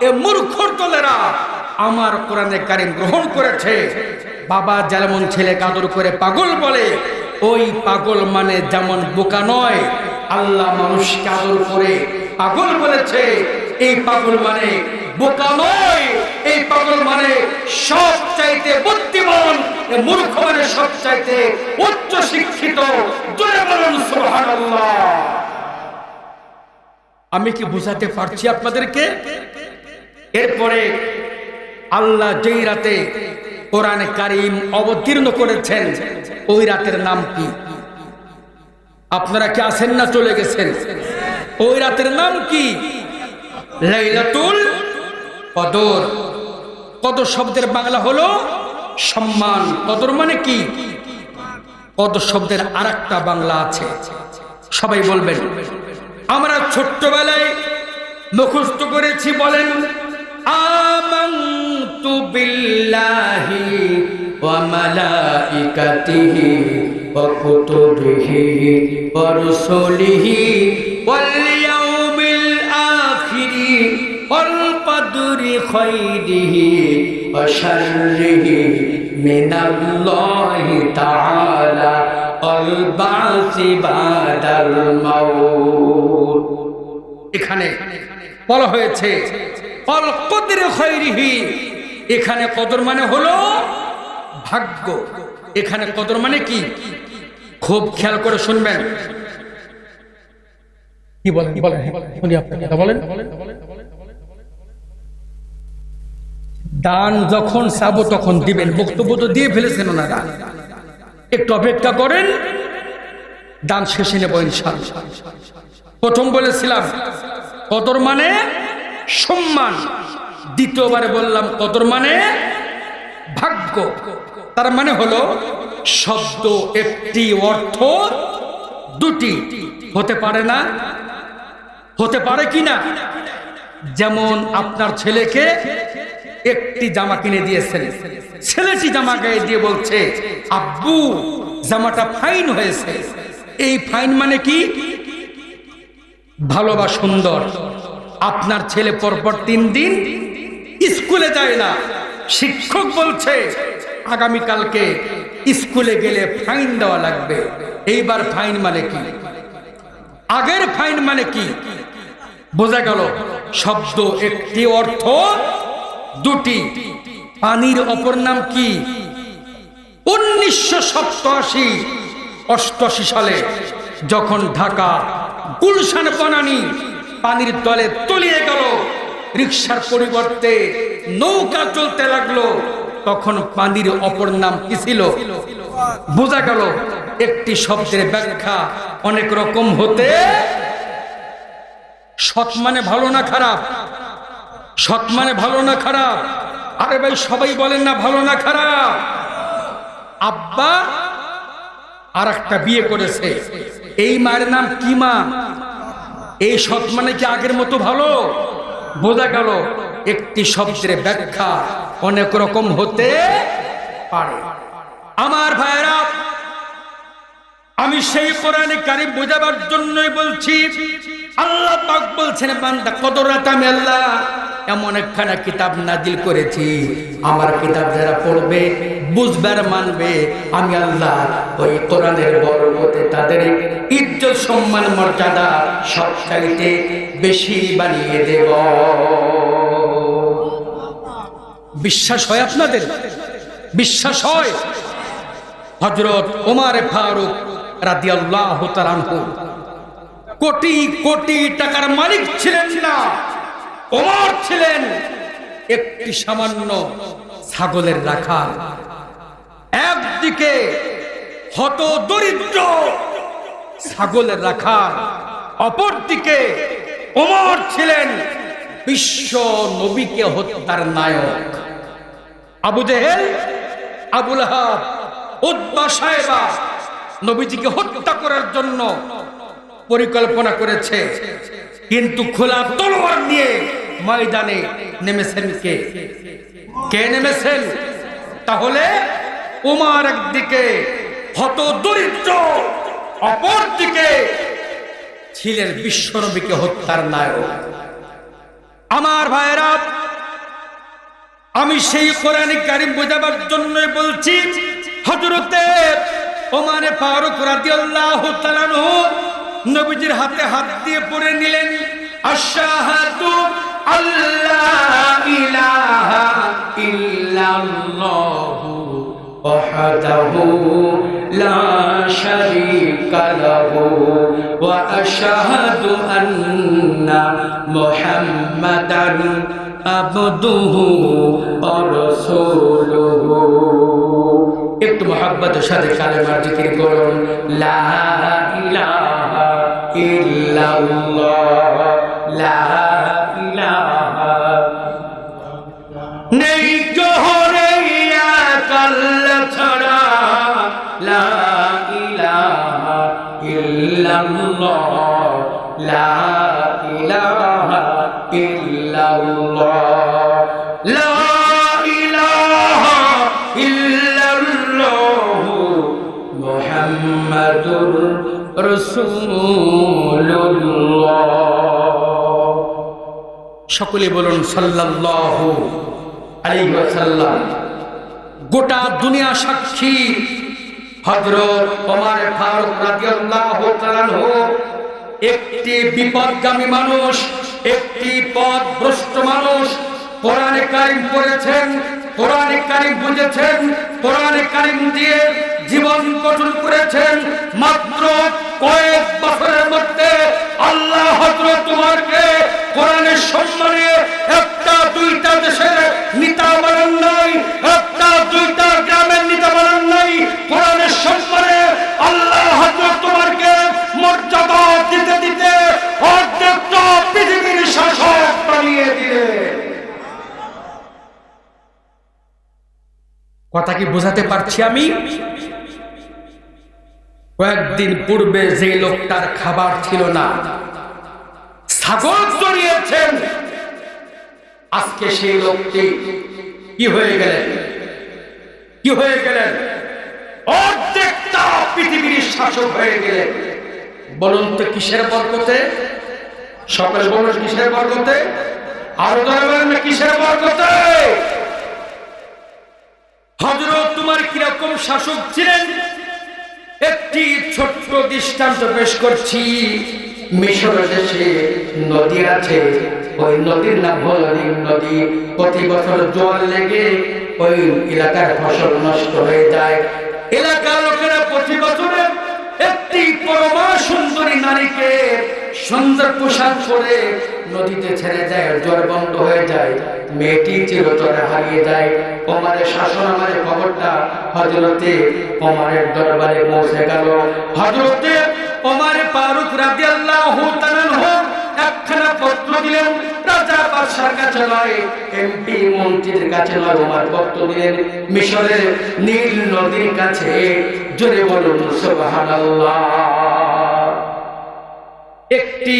[SPEAKER 1] এ মূর্খর দলেরা আমার কোরআনে কারীম গ্রহণ করেছে। বাবা যেমন ছেলেকে আদর করে পাগল বলে, ওই পাগল মানে যেমন বোকা নয়, আল্লাহ মানুষকে আদর করে পাগল বলেছে, এই পাগল মানে বোকা নয়, এই পাগল মানে সব চাইতে বুদ্ধিমান, মূর্খ মানে সব চাইতে উচ্চ শিক্ষিত। জোরে বলুন সুবহানাল্লাহ। আমি কি বুঝাতে পারছি আপনাদেরকে? এরপরে আল্লাহ যেই রাতে কোরআনে কারীম অবতীর্ণ করেছেন ওই রাতের নাম কি? আপনারা কি আছেন না চলে গেছেন? ওই রাতের নাম কি? লাইলাতুল কদর। কদর শব্দের বাংলা হলো সম্মান। কদর মানে কি? কদর শব্দের আরেকটা বাংলা আছে, সবাই বলবেন। আমরা ছোট্টবেলায় মুখস্থ করেছি, বলেন আমানতু বিল্লাহি ওয়া মালাইকাতিহি ওয়া কুতুবিহি ওয়া রুসুলিহি ওয়াল ইয়াউমিল আখিরি ওয়াল কদরি খাইরিহি ওয়া শাররিহি মিনাল্লাহি তাআলা ওয়াল বাসি বাদাল মাউত। এখানে বলা হয়েছে ওয়াল কদরি খাইরিহি। এখানে কদর মানে হলো ভাগ্য। এখানে কদর মানে কি? খুব খেয়াল করে শুনবেন। কি বলেন? বলেন। দান যখন চাবো তখন দিবেন। বক্তব্য তো দিয়ে ফেলেছেন ওনারা, একটু অপেক্ষা করেন, দান শেষে নেব ইনশাআল্লাহ। প্রথম বলেছিলাম কদর মানে সম্মান, দ্বিতীয়বারে বললাম কদর মানে ভাগ্য। তার মানে হলো শব্দ একটি, অর্থ দুটি হতে পারে না? হতে পারে কি না? যেমন আপনার ছেলেকে একটি জামা কিনে দিয়েছেন, ছেলেটি জামা গায়ে দিয়ে বলছে আব্বু জামাটা ফাইন হয়েছে। এই ফাইন মানে কি? ভালো বা সুন্দর। আপনার ছেলে পরপর 3 দিন স্কুলে যায় না, শিক্ষক বলছে আগামীকালকে স্কুলে গেলে ফাইন দেওয়া লাগবে। এইবার ফাইন মানে কি? আগের ফাইন মানে কি? বোঝা গেল শব্দ একটি, অর্থ দুটি। পানির অপর নাম কি? 1987-88 সালে যখন ঢাকা গুলশান বনানী পানির তলে তলিয়ে গেল, রিকশার পরিবর্তে নৌকা চলতে লাগলো, তখন পানির অপর নাম কি ছিল? বোঝা গেল একটি শব্দের ব্যাখ্যা অনেক রকম হতে। সৎ মানে ভালো না খারাপ? সৎ মানে ভালো না খারাপ? আরে ভাই সবাই বলেন না ভালো না খারাপ? আব্বা আর একটা বিয়ে করেছে, এই মায়ের নাম কি মা? এই সৎ মানে কি আগের মতো ভালো? বোঝা গেল একটি শব্দের ব্যাখ্যা অনেক রকম হতে পারে। আমার ভাইরা, আমি সেই কোরআনে কারীম বোঝাবার জন্যই বলছি। আল্লাহ পাক বলছেন বান্দা কদর রাতে আমি আল্লাহ এমন একখানা কিতাব নাজিল করেছি, আমার কিতাব যারা পড়বে, বুঝবে আর মানবে, আমি আল্লাহ ওই কোরআনের বরকতে তাদের ইজ্জত সম্মান মর্যাদা সবচাইতে বেশি বানিয়ে দেব। বিশ্বাস হয় আপনাদের? বিশ্বাস হয়? হযরত ওমর ফারুক রাদিয়াল্লাহু তাআলা আনহু কোটি কোটি টাকার মালিক ছিলেন না, ওমর ছিলেন একটি সামান্য ছাগলের রাখাল। একদিকে হত দরিদ্র ছাগলের রাখাল, অপরদিকে ওমর ছিলেন বিশ্ব নবীকে হত্যার নায়ক। আবু জেহেল, আবু লাহাব, উতবা, সায়বা নবীজিকে হত্যা করার জন্য পরিকল্পনা করেছে, কিন্তু খোলা তলোয়ার নিয়ে ময়দানে নেমেছেন কে? কে নেমেছেন? তাহলে ওমর একদিকে হত দরিদ্র, অপরদিকে ছিলেন বিশ্ব নবীকে হত্যার নায়ক। আমার ভাইরা, আমি সেই কোরআনে কারীম বোঝাবার জন্যই বলছি। হযরতে ওমর ফারুক রাদিয়াল্লাহু তাআলা আনহু নবীজির হাতে হাত দিয়ে পড়ে নিলেন আশহাদু আল্লা ইলাহা وحده لا شريك له وأشهد أن محمدا عبده ورسوله একটু মহব্বতের সাথে কালেমার জিকির করুন লা ইলাহা ইল্লাল্লাহ লা ইলাহা নেই জোহরে আল্লাহ ছাড়া লা ইলাহা ইল্লাল্লাহ লা ইলাহা ইল্লাল্লাহ লা ইলাহা ইল্লাল্লাহ মুহাম্মাদুর রাসূলুল্লাহ সকলে বলুন সাল্লাল্লাহু আলাইহি ওয়াসাল্লাম গোটা দুনিয়া সাক্ষী হযরত ওমর ফারুক রাদিয়াল্লাহু তাআলা আনহু একটি বিপদগামী মানুষ একটি পথভ্রষ্ট মানুষ কোরআনে কারীম পড়েছেন কোরআনে কারীম বুঝেছেন কোরআনে কারীম দিয়ে জীবন গঠন করেছেন মাত্র কয়েক বছরের মধ্যে আল্লাহ হযরত ওমরকে কোরআনের সম্মানে একটা দুইটা দেশের নেতা বানান নাই একটা দুইটা গ্রামের নেতা বানান নাই কোরআনের সম্মানে আল্লাহ হযরত ওমরকে মর্যাদা দিতে দিতে অর্ধেকটা পৃথিবীর শাসক বানিয়ে দিলেন কথা কি বোঝাতে পারছি আমি কয়েকদিন পূর্বে যে লোকটার খাবার ছিল না ছাগল চড়িয়েছেন আজকে সেই লোকটি কি হয়ে গেলেন অর্ধেকটা পৃথিবীর শাসক হয়ে গেলেন বলুন তো কিসের বরকতে সকলে বলুন কিসের বরকতে আরো বলেন না কিসের বরকতে হযরত ওমর কিরকম শাসক ছিলেন একটি ছোট্ট দৃষ্টান্ত পেশ করছি মিশর দেশে নদী আছে ওই নদীর নাম হলো নীল নদী প্রতি বছর জোয়ার লেগে ওই এলাকার ফসল নষ্ট হয়ে যায় এলাকার লোকেরা প্রতি বছরে একটি পরমা সুন্দরী নারীকে সুন্দর পোশাক পরে নদীতে ছেড়ে যায় জোয়ার বন্ধ হয়ে যায় মেয়েটি চিরতরে হারিয়ে যায় ওমরের শাসন আমাদের খবরটা হযরতে ওমরের দরবারে পৌঁছে গেল হযরতে ওমর ফারুক রাদিয়াল্লাহু তাআলা আনহু একখানা পত্র দিলেন রাজা বাদশার কাছে নয় এমপি মন্ত্রীর কাছে নয় ওমর পত্র দিলেন মিশরের নীল নদীর কাছে জোরে বলুন সুবহানাল্লাহ একটি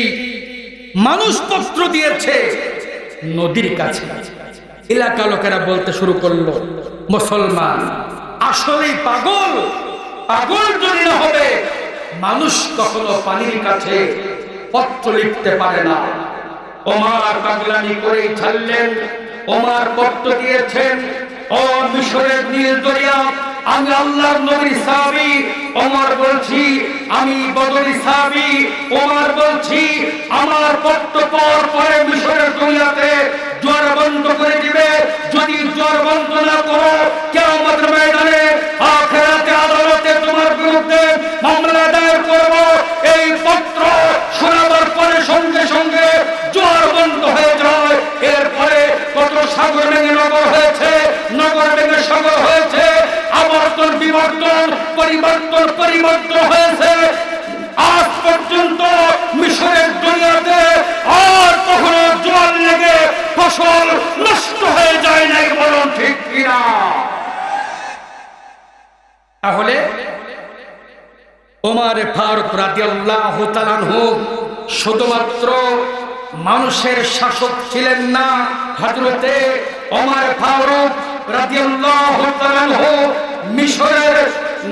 [SPEAKER 1] মানুষ পত্র দিয়েছে নদীর কাছে এলাকা লোকেরা বলতে শুরু করলো মুসলমান আসলেই পাগল যদি না হবে মানুষ কখনো পানির কাছে পত্র লিখতে পারে না ওমর পাগলামি করেই ছাড়লেন ওমর পত্র দিয়েছেন ও মিশরের নীল দরিয়া আমি আল্লাহর নবীর সাহাবী ওমর বলছি আমি বদরি সাহাবী ওমর বলছি আমার পত্র পরে মিশরের দরিয়াতে জোয়ার বন্ধ করে দিবে যদি জোয়ার বন্ধ না করো কিয়ামতের ময়দানে আখিরাতে আদালতে তোমার বিরুদ্ধে মামলা দায়ের করব এই পত্র শোনাবার পরে সঙ্গে সঙ্গে জোয়ার বন্ধ হয়ে যায় এরপরে কত সাগর ভেঙে নগর হয়েছে নগর ভেঙে সাগর হয়েছে আবর্তন বিবর্তন পরিবর্তন হয়েছে আজ পর্যন্ত মিশরের দুনিয়াতে আর কখনো জল লেগে ফসল নষ্ট হয়ে যায় নাই বলুন ঠিক কিনা তাহলে ওমর ফারুক রাদিয়াল্লাহু তাআলা আনহু শুধুমাত্র মানুষের শাসক ছিলেন না হযরতে ওমর ফারুক রাদিয়াল্লাহু তাআলা আনহু মিশরের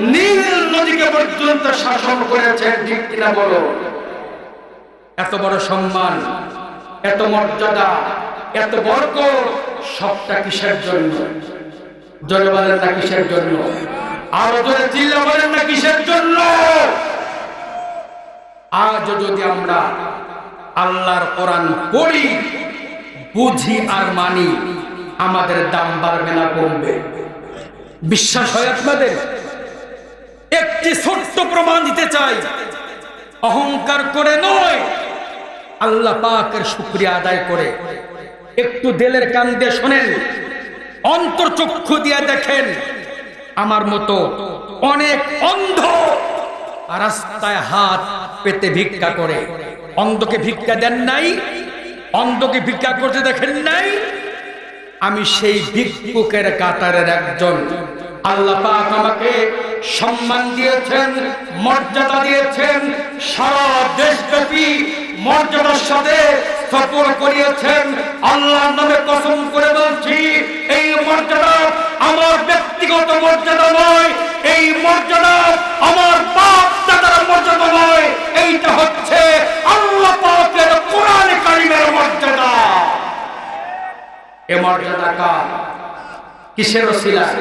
[SPEAKER 1] নীল নদীকে পর্যন্ত শাসন করেছেন ঠিক কিনা বলো এত বড় সম্মান এত মর্যাদা এত বরকত সবটা কিসের জন্য জোরে বলেন না কিসের জন্য আরো জোরে চিল্লা বলেন না কিসের জন্য আজ যদি আমরা আল্লাহর কোরআন পড়ি বুঝি আর মানি আমাদের দাম বাড়বে না কমবে বিশ্বাস হয় আপনাদের? একটি ছোট্ট প্রমাণ দিতে চাই, অহংকার করে নয়, আল্লাহ পাকের শুকরিয়া আদায় করে। একটু দিলের কান দিয়ে শোনেন, অন্তর্চক্ষু দিয়ে দেখেন, আমার মতো অনেক অন্ধ রাস্তায় হাত পেতে ভিক্ষা করে। অন্ধকে ভিক্ষা দেন নাই? অন্ধকে ভিক্ষা করতে দেখেন নাই? আমি সেই ভিক্ষুকের কাতারের একজন। আল্লাহ পাক আমাকে সম্মান দিয়েছেন, মর্যাদা দিয়েছেন, সারা দেশব্যাপী মর্যাদার সাথে সফর করিয়েছেন। আল্লাহর নামে কসম করে বলছি, এই মর্যাদা আমার ব্যক্তিগত মর্যাদা নয়, এই মর্যাদা আমার বাপ দাদার মর্যাদা নয়, এইটা হচ্ছে আল্লাহ পাকের কোরআন কারীমের মর্যাদা। এ মর্যাদা কার? কিসের ওসিলায়?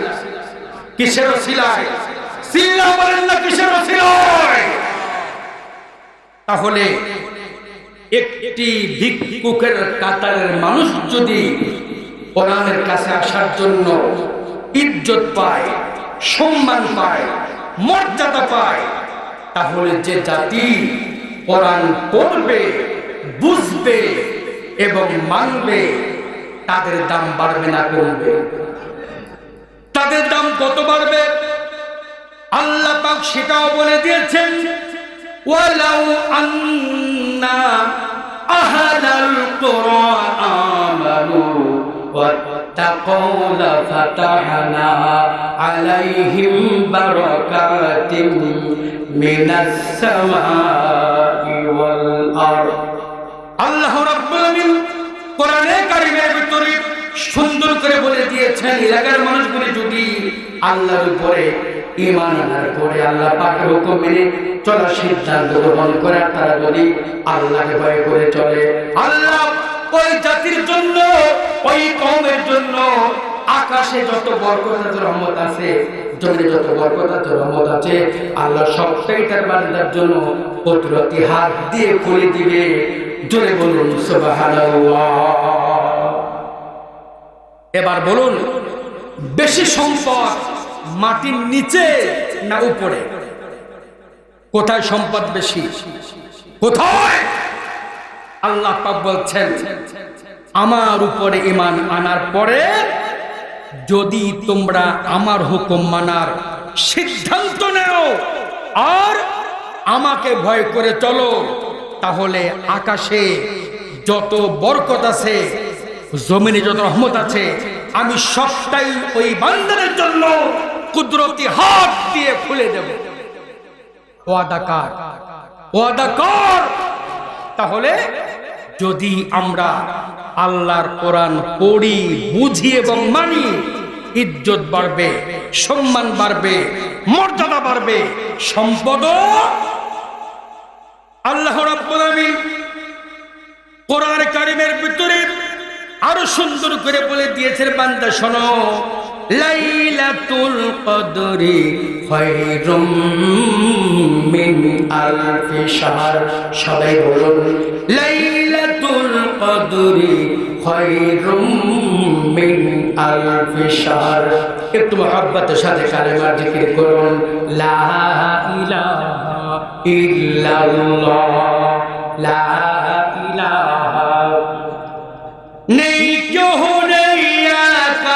[SPEAKER 1] কিসের ওসিলায়? সিল্লা বলেন না, কিসের ওসিলায়? তাহলে একটি ভিক্ষুকের কাতারের মানুষ যদি কোরআনের কাছে আসার জন্য ইজ্জত পায়, সম্মান পায়, মর্যাদা পায়, তাহলে যে জাতি কোরআন পড়বে, বুঝবে এবং মানবে, তাদের দাম বাড়বে না কমবে? তাদের দাম কত বাড়বে? আল্লাহ পাক সেটাও বলে দিয়েছেন, ওয়ালাউ আন্না আহলাল কুরআন আমানু ওয়াত্তাকাউ লাফাতাহনা আলাইহিম বারাকাতিম মিনাস সামাই ওয়াল আরদ। আল্লাহ রাব্বুল আলামিন কোরআনে কারীমের ভিতরে সুন্দর করে বলে দিয়েছেন, এলাকার মানুষগুলি যদি আল্লাহর উপরে ঈমান আনার পরে আল্লাহ পাকের হুকুম মেনে চলার সিদ্ধান্ত গ্রহণ করে, তারা যদি আল্লাহকে ভয় করে চলে, আল্লাহ ওই জাতির জন্য, ওই কওমের জন্য আকাশে যত বরকত আছে, রহমত আছে, জমিনে যত বরকত আছে, রহমত আছে, আল্লাহ সবটাই তার বান্দার জন্য কুদরতি হাত দিয়ে খুলে দিবে। জোরে বলুন সুবহানাল্লাহ। এবার বলুন, বেশি সম্পদ মাটির নিচে না উপরে? কোথায় সম্পদ বেশি? কোথায়? আল্লাহ পাক বলছেন, আমার উপরে ঈমান আনার পরে যদি তোমরা আমার হুকুম মানার সিদ্ধান্ত নাও আর আমাকে ভয় করে চলো, তাহলে আকাশে যত বরকত আছে, জমিনে যত রহমত আছে, আমি সবটাই ওই বান্দাদের জন্য কুদরতি হাত দিয়ে খুলে দেব। ওয়াদা কার? ওয়াদা কর। তাহলে যদি আমরা আল্লাহর কোরআন পড়ি, বুঝি এবং মানি, ইজ্জত বাড়বে, সম্মান বাড়বে, মর্যাদা বাড়বে, সম্পদও। আল্লাহ রাব্বুল আলামিন কোরআন কারীমের ভিতরে আরো সুন্দর করে বলে দিয়েছেন, বান্দা শোনো, লাইলাতুল কদরি খায়রুম মিন আলফি শাহর। সবাই বলুন, লাইলাতুল কদরি খায়রুম মিন আলফি শাহর। একটু মহব্বতের সাথে কালেমার জিকির করুন, লা ইলাহা ইল্লাল্লাহ, লা ইলাহা নেই কেউ নেই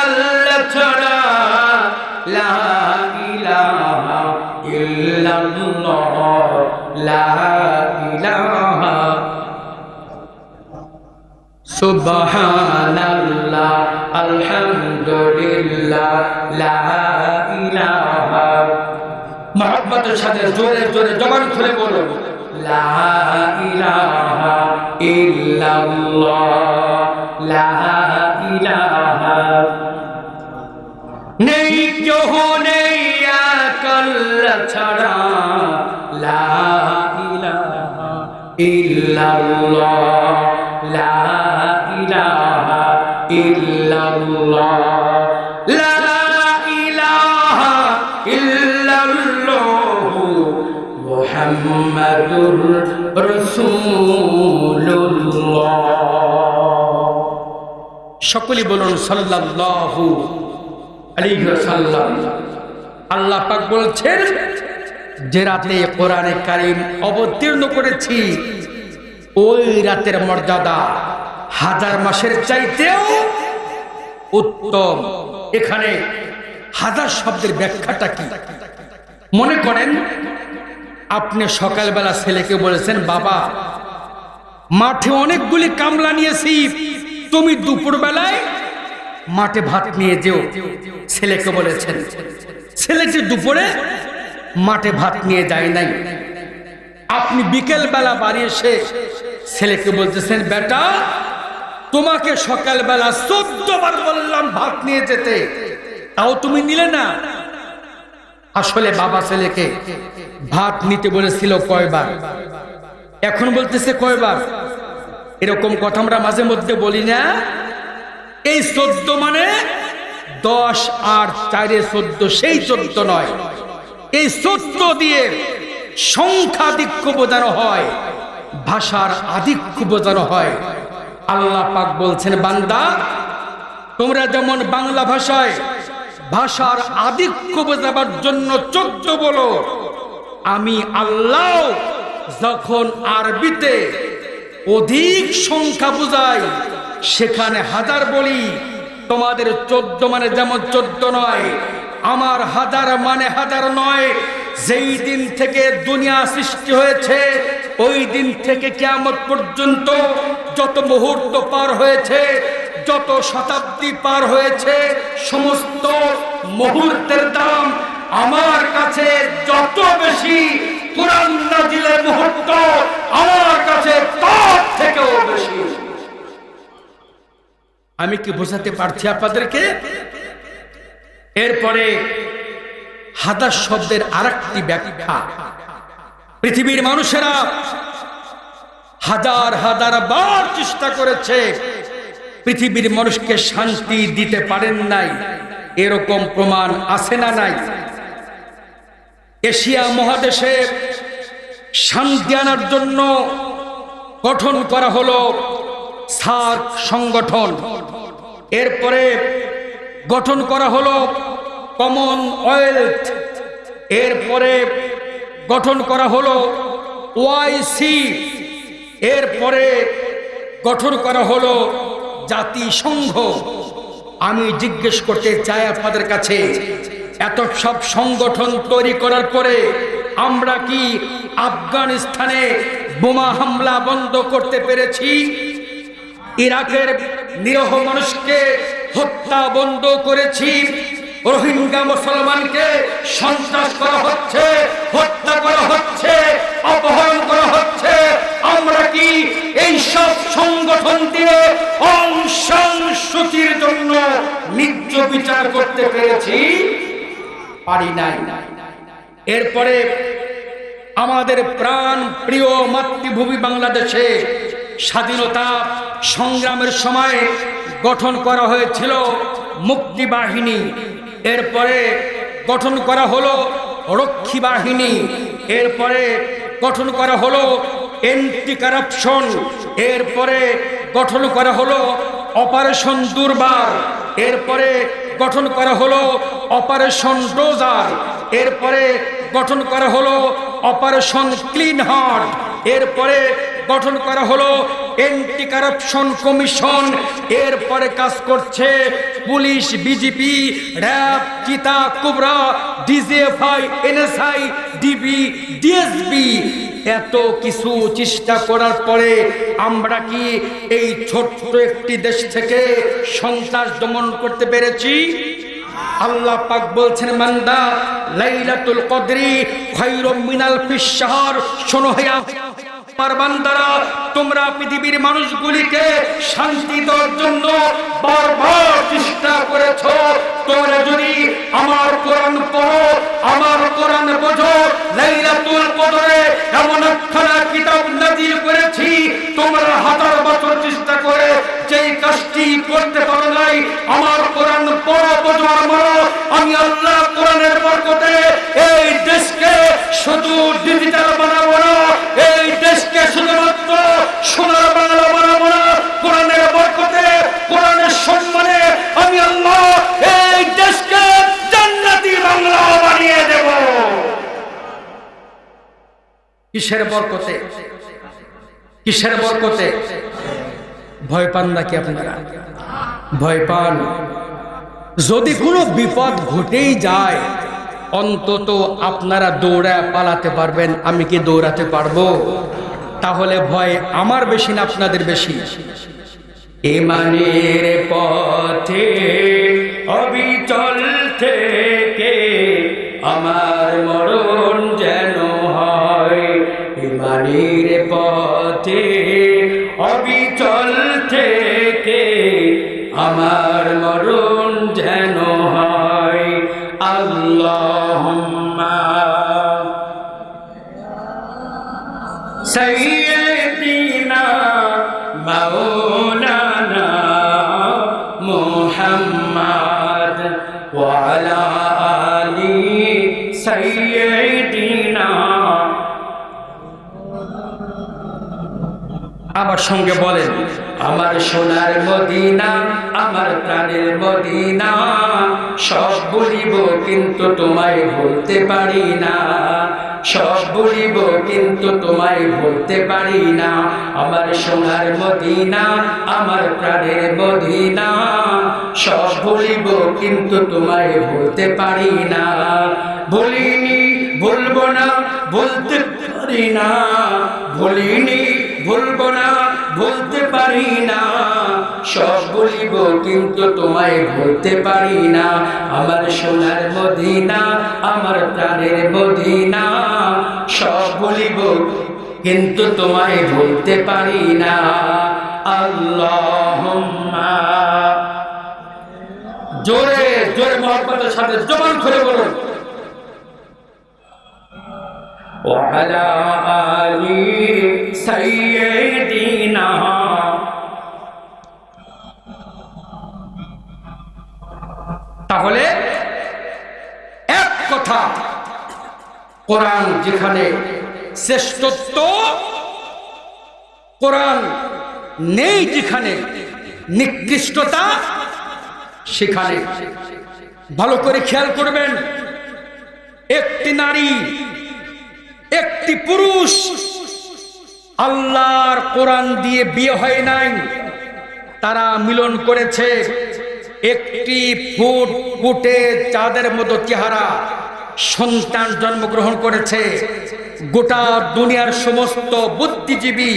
[SPEAKER 1] আল্লাহ ছাড়া, লা ইলাহা ইল্লাল্লাহ, লা ইলাহা সুবহানাল্লাহ, আলহামদুলিল্লাহ, লা ইলাহা। মহব্বতের সাথে জোরে জোরে জবান খুলে বলুন, লা ইলাহা ইল্লাল্লাহ, লা ইলাহা নেই কেউ নেই আল্লাহ ছাড়া, লা ইলাহা ইল্লাল্লাহ, লা ইলাহা ইল্লাল্লাহ, লা ইলাহা ইল্লাল্লাহ, মুহাম্মাদুর রাসূলুল্লাহ। সকলে বলুন সাল্লাল্লাহু আলাইহি ওয়াসাল্লাম। আল্লাহ পাক বলছেন যে রাতে কোরআনে কারীম অবতীর্ণ করেছি ওই রাতের মর্যাদা হাজার মাসের চাইতেও উত্তম। এখানে হাজার শব্দের ব্যাখ্যাটা কি? মনে করেন আপনি সকালবেলা ছেলেকে বলেছেন, বাবা মাঠে অনেকগুলি কামলা নিয়েছি, তুমি দুপুর বেলায় মাঠে ভাত নিয়ে যেও। ছেলেকে বলেছেন, ছেলেটি দুপুরে মাঠে ভাত নিয়ে যায় নাই। আপনি বিকেল বেলা বাড়ি এসে ছেলেকে বলতেছেন, বেটা তোমাকে সকালবেলা 14 বার বললাম ভাত নিয়ে যেতে, তাও তুমি নিলে না। আসলে বাবা ছেলেকে ভাত নিতে বলেছিল কয়বার, এখন বলতেছে কয়বার। এরকম কথা আমরা মাঝে মধ্যে বলি না? এই 14 মানে 10 আর 4 এ 14, সেই 14 নয়। এই 14 দিয়ে সংখ্যাধিক্য বোঝানো হয়, ভাষার আধিক্য বোঝানো হয়। আল্লাহ পাক বলছেন, বান্দা তোমরা যেমন বাংলা ভাষায় ভাষার আধিক্য বোঝাবার জন্য 14 বলো, আমি আল্লাহ যখন আরবিতে অধিক সংখ্যা বুঝাই সেখানে হাজার বলি। তোমাদের 14 মানে যেমন 14 নয়, আমার হাজার মানে হাজার নয়। যেই দিন থেকে দুনিয়া সৃষ্টি হয়েছে ওই দিন থেকে কিয়ামত পর্যন্ত যত মুহূর্ত পার হয়েছে, যত শতাব্দী পার হয়েছে, সমস্ত মুহূর্তের দাম আমার কাছে যত বেশি, কুরআন নাজিলের মুহূর্ত আমার কাছে তার থেকেও বেশি। আমি কি বোঝাতে পারছি আপনাদেরকে? এরপরে হাজার শব্দের আরেকটি ব্যাখ্যা। পৃথিবীর মানুষেরা হাজার হাজার বার চেষ্টা করেছে, পৃথিবীর মানুষকে শান্তি দিতে পারেন নাই। এরকম প্রমাণ আছে না নাই? এশিয়া মহাদেশে শান্তি আনার জন্য গঠন করা হলো সার্ক সংগঠন, এরপরে গঠন করা হলো কমনওয়েলথ, এরপরে গঠন করা হলো ওআইসি, এরপরে গঠন করা হলো জাতিসংঘ। আমি জিজ্ঞেস করতে চাই আপনাদের কাছে, এত সব সংগঠন তৈরি করার পরে আমরা কি আফগানিস্তানে বোমা হামলা বন্ধ করতে পেরেছি? ইরাকের নিরীহ মানুষকে হত্যা বন্ধ করেছি? রোহিঙ্গা মুসলমানকে সন্ত্রাস করা হচ্ছে, হত্যা করা হচ্ছে, অপহরণ করা হচ্ছে। আমরা কি এই সব সংগঠন দিয়ে অং সান সুচির জন্য ন্যায্য বিচার করতে পেরেছি? পারি নাই। এরপরে আমাদের প্রাণ প্রিয় মাতৃভূমি বাংলাদেশে স্বাধীনতা সংগ্রামের সময় গঠন করা হয়েছিল মুক্তি বাহিনী, এরপরে গঠন করা হলো রক্ষী বাহিনী, এরপরে গঠন করা হলো এন্টি কারাপশন, এরপরে গঠন করা হলো অপারেশন দুর্বার, এরপরে গঠন করা হলো অপারেশন ডোজার, এরপরে গঠন করা হলো অপারেশন ক্লিন হার্ট, এরপরে গঠন করা হলো এন্টি কারাপশন কমিশন, এরপরে কাজ করছে পুলিশ, বিজিপি, র্যাব, চিতা, কুবরা, ডিজিএফআই, এনএসআই, ডিবি, ডিএসবি। এত কিছু চেষ্টা করার পরে আমরা কি এই ছোট্ট একটি দেশ থেকে সন্ত্রাস দমন করতে পেরেছি? আল্লাহ পাক বলছেন, বান্দা লাইলাতুল কদরি খায়রুম মিনাল আলফিশ শাহর। শোনো হে আমার বান্দারা, তোমরা পৃথিবীর মানুষগুলিকে শান্তি দেওয়ার জন্য বারবার চেষ্টা করেছো। তোমরা যদি আমার কোরআন পড়ো, আমার কোরআন বোঝো, লাইলাতুল কদরে এমন একখানা কিতাব নাযিল করেছি, তোমরা হাজার বছর চেষ্টা করে যেই কাজটি করতে পারো নাই। আমার কোরআন পড়ো, বোঝো আর মানো। আমি আল্লাহ কোরআনের বরকতে এই দেশকে শুধু ডিজিটাল বানাবো না, এই দেশকে শুধুমাত্র সোনার বাংলা বানাবো না। কোরআনের বরকতে, কোরআনের সম্মানে আমি আল্লাহ এই দেশকে কিসের বরকতে? কিসের বরকতে? ভয় পান নাকি আপনারা? ভয় পান? যদি কোনো বিপদ ঘটেই যায় অন্তত আপনারা দৌড়ায় পালাতে পারবেন, আমি কি দৌড়াতে পারবো? তাহলে ভয় আমার বেশি না আপনাদের বেশি? ঈমানের পথে অবিচল থেকে আমার মরণ যেন হয়, ঈমানের পথে অবিচল থেকে আমার মরণ যেন হয়। আল্লাহুম্মা সাইয়্যিদিনা মাওলানা মুহাম্মদ ওয়া আলা আলি সাইয়্যিদিনা। আমার সঙ্গে বলেন, আমার সোনার মদিনা, আমার প্রাণের মদিনা, সব বলিব কিন্তু তোমায় ভুলতে পারি না, সব বলিব কিন্তু তোমায় ভুলতে পারি না। আমার সোনার মদিনা, আমার প্রাণের মদিনা, সব বলিব কিন্তু তোমায় ভুলতে পারি না। ভুলিনি, ভুলবো না, ভুলতে পারি না, ভুলিনি, ভুলবো না, ভুলতে পারি না, সব বলিব কিন্তু তোমায় ভুলতে পারি না। আমার সোনার মদিনা, আমার প্রাণের মদিনা, সব বলিব কিন্তু তোমায় ভুলতে পারি না। আল্লাহুম্মা, জোরে জোরে মহব্বতের সাথে জবান খুলে বলুন, ওয়া আলা আলি সাইয়্যিদিনা। তাহলে এক কথা, কোরআন যেখানে শ্রেষ্ঠত্ব, কোরআন নেই যেখানে নিকৃষ্টতা, সেখানে ভালো করে খেয়াল করবেন, একটি নারী, একটি পুরুষ আল্লাহর কোরআন দিয়ে বিয়ে হয় নাই, তারা মিলন করেছে, একটি ফুটফুটে চাঁদের মতো চেহারা সন্তান জন্মগ্রহণ করেছে। গোটা দুনিয়ার সমস্ত বুদ্ধিজীবী,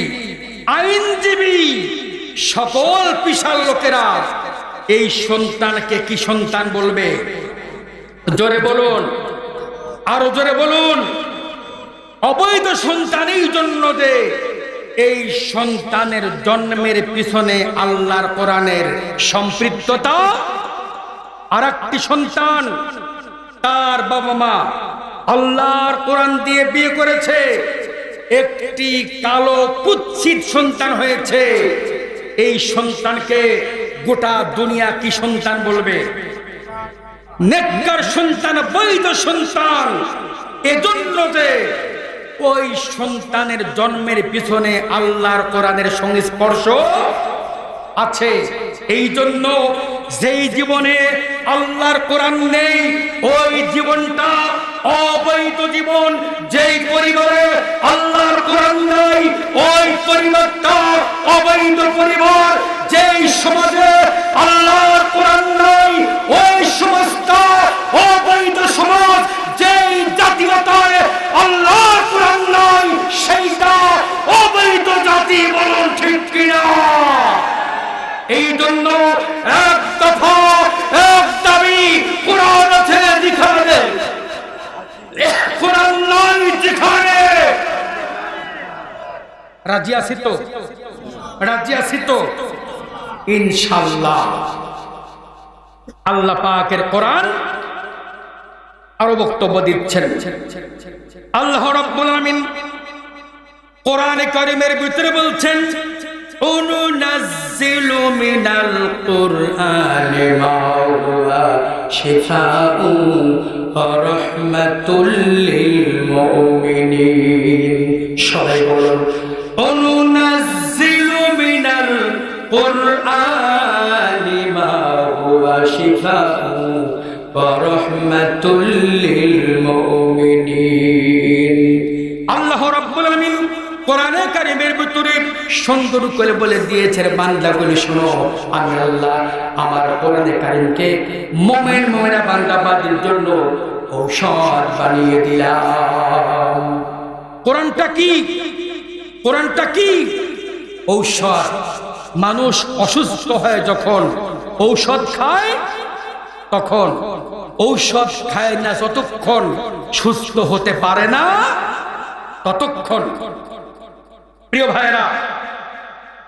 [SPEAKER 1] আইনজীবী, সকল বিশাল লোকেরা এই সন্তানকে কি সন্তান বলবে? জোরে বলুন, আরো জোরে বলুন। অবৈধ সন্তান এই জন্য যে এই সন্তানের জন্মের পিছনে আল্লাহর কোরআনের সম্পৃক্ততা। আর একটি সন্তান, তার বাবা মা আল্লাহর কোরআন দিয়ে বিয়ে করেছে, একটি কালো কুৎসিত সন্তান হয়েছে, এই সন্তানকে গোটা দুনিয়া কি সন্তান বলবে? নেককার সন্তান, বৈধ সন্তান। এজন্য যে ওই সন্তানের জন্মের পিছনে আল্লাহর কোরআনের সংস্পর্শ আছে। এই জন্য যেই জীবনে আল্লাহর কোরআন নেই, ওই জীবনটা অবৈধ জীবন। যেই পরিবারে আল্লাহর কোরআন নেই, ওই পরিবারটা অবৈধ পরিবার। যেই সমাজে আল্লাহর কোরআন নেই, ওই সমাজটা অবৈধ সমাজ। যেই জাতীয়তায় আল্লাহর কোরআন নাই, সেইটা অবৈধ জাতি। বলুন ঠিক কিনা? এই জন্য এক দফা, এক দাবি, কোরআন আছে যেখানে, কোরআন নাই যেখানে। রাজি আছি তো? রাজি আছি তো? ইনশাআল্লাহ। আল্লাহ পাকের কোরআন আরো বক্তব্য দিচ্ছেন। আল্লাহ রাব্বুল আলামিন কোরআনে কারীমের ভিতরে বলছেন, অনুনাজ্জিলু মিনাল কুরআনি মা হুয়া শিফাউন ওয়া রাহমাতুল লিল মুমিনিন। সবাই বলুন, অনুনাজ্জিলু মিনাল কুরআনি মা হুয়া শিফাউন ওয়া রাহমাতুল লিল মুমিনিন। আল্লাহ রব্বুল আলামিন কোরআনে কারিমের ভিতরে সুন্দর করে বলে দিয়েছেন, বান্দাগুলি শোনো, আমি আল্লাহ আমার কোরআনে কারিমকে মুমিন মুমিনা বান্দাবাদের জন্য ঔষধ বানিয়ে দিলাম। কোরআনটা কি? কোরআনটা কি? ঔষধ। মানুষ অসুস্থ হয় যখন ঔষধ খায়, তখন ঔষধ খায় না যতক্ষণ সুস্থ হতে পারে না ততক্ষণ। প্রিয় ভাইরা,